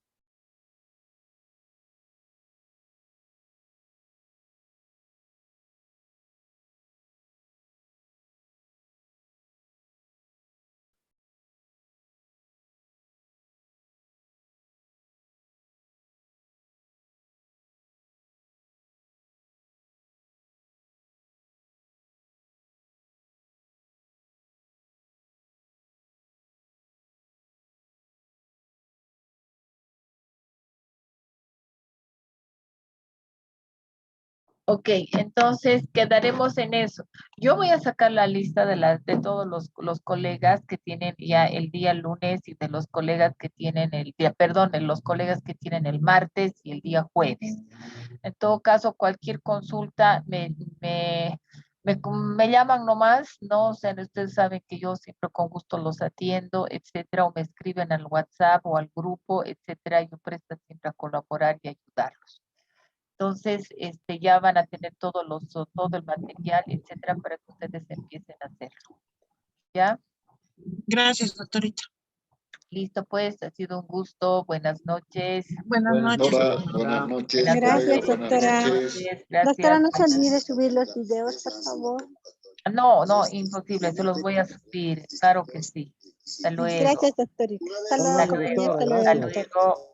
Ok, entonces quedaremos en eso. Yo voy a sacar la lista de todos los colegas que tienen ya el día lunes y de los colegas que tienen el día, perdón, de los colegas que tienen el martes y el día jueves. En todo caso, cualquier consulta me llaman nomás, ¿no? O sea, ustedes saben que yo siempre con gusto los atiendo, etcétera, o me escriben al WhatsApp o al grupo, etcétera. Yo presto siempre a colaborar y ayudarlos. Entonces, ya van a tener todo el material, etcétera, para que ustedes empiecen a hacerlo. ¿Ya? Gracias, doctorita. Listo, pues, ha sido un gusto. Buenas noches. Buenas Buenas noches. Doctora, noches, buenas doctora. noches. Buenas Gracias, noches. Buenas doctora. noches. Gracias. Doctora, no se olvide subir los videos, por favor. No, no, imposible, se los voy a subir. Claro que sí. Hasta luego. Gracias, doctorita. Hasta Hasta luego, luego, compañero. doctora, Hasta luego, Hasta gracias. doctor. luego.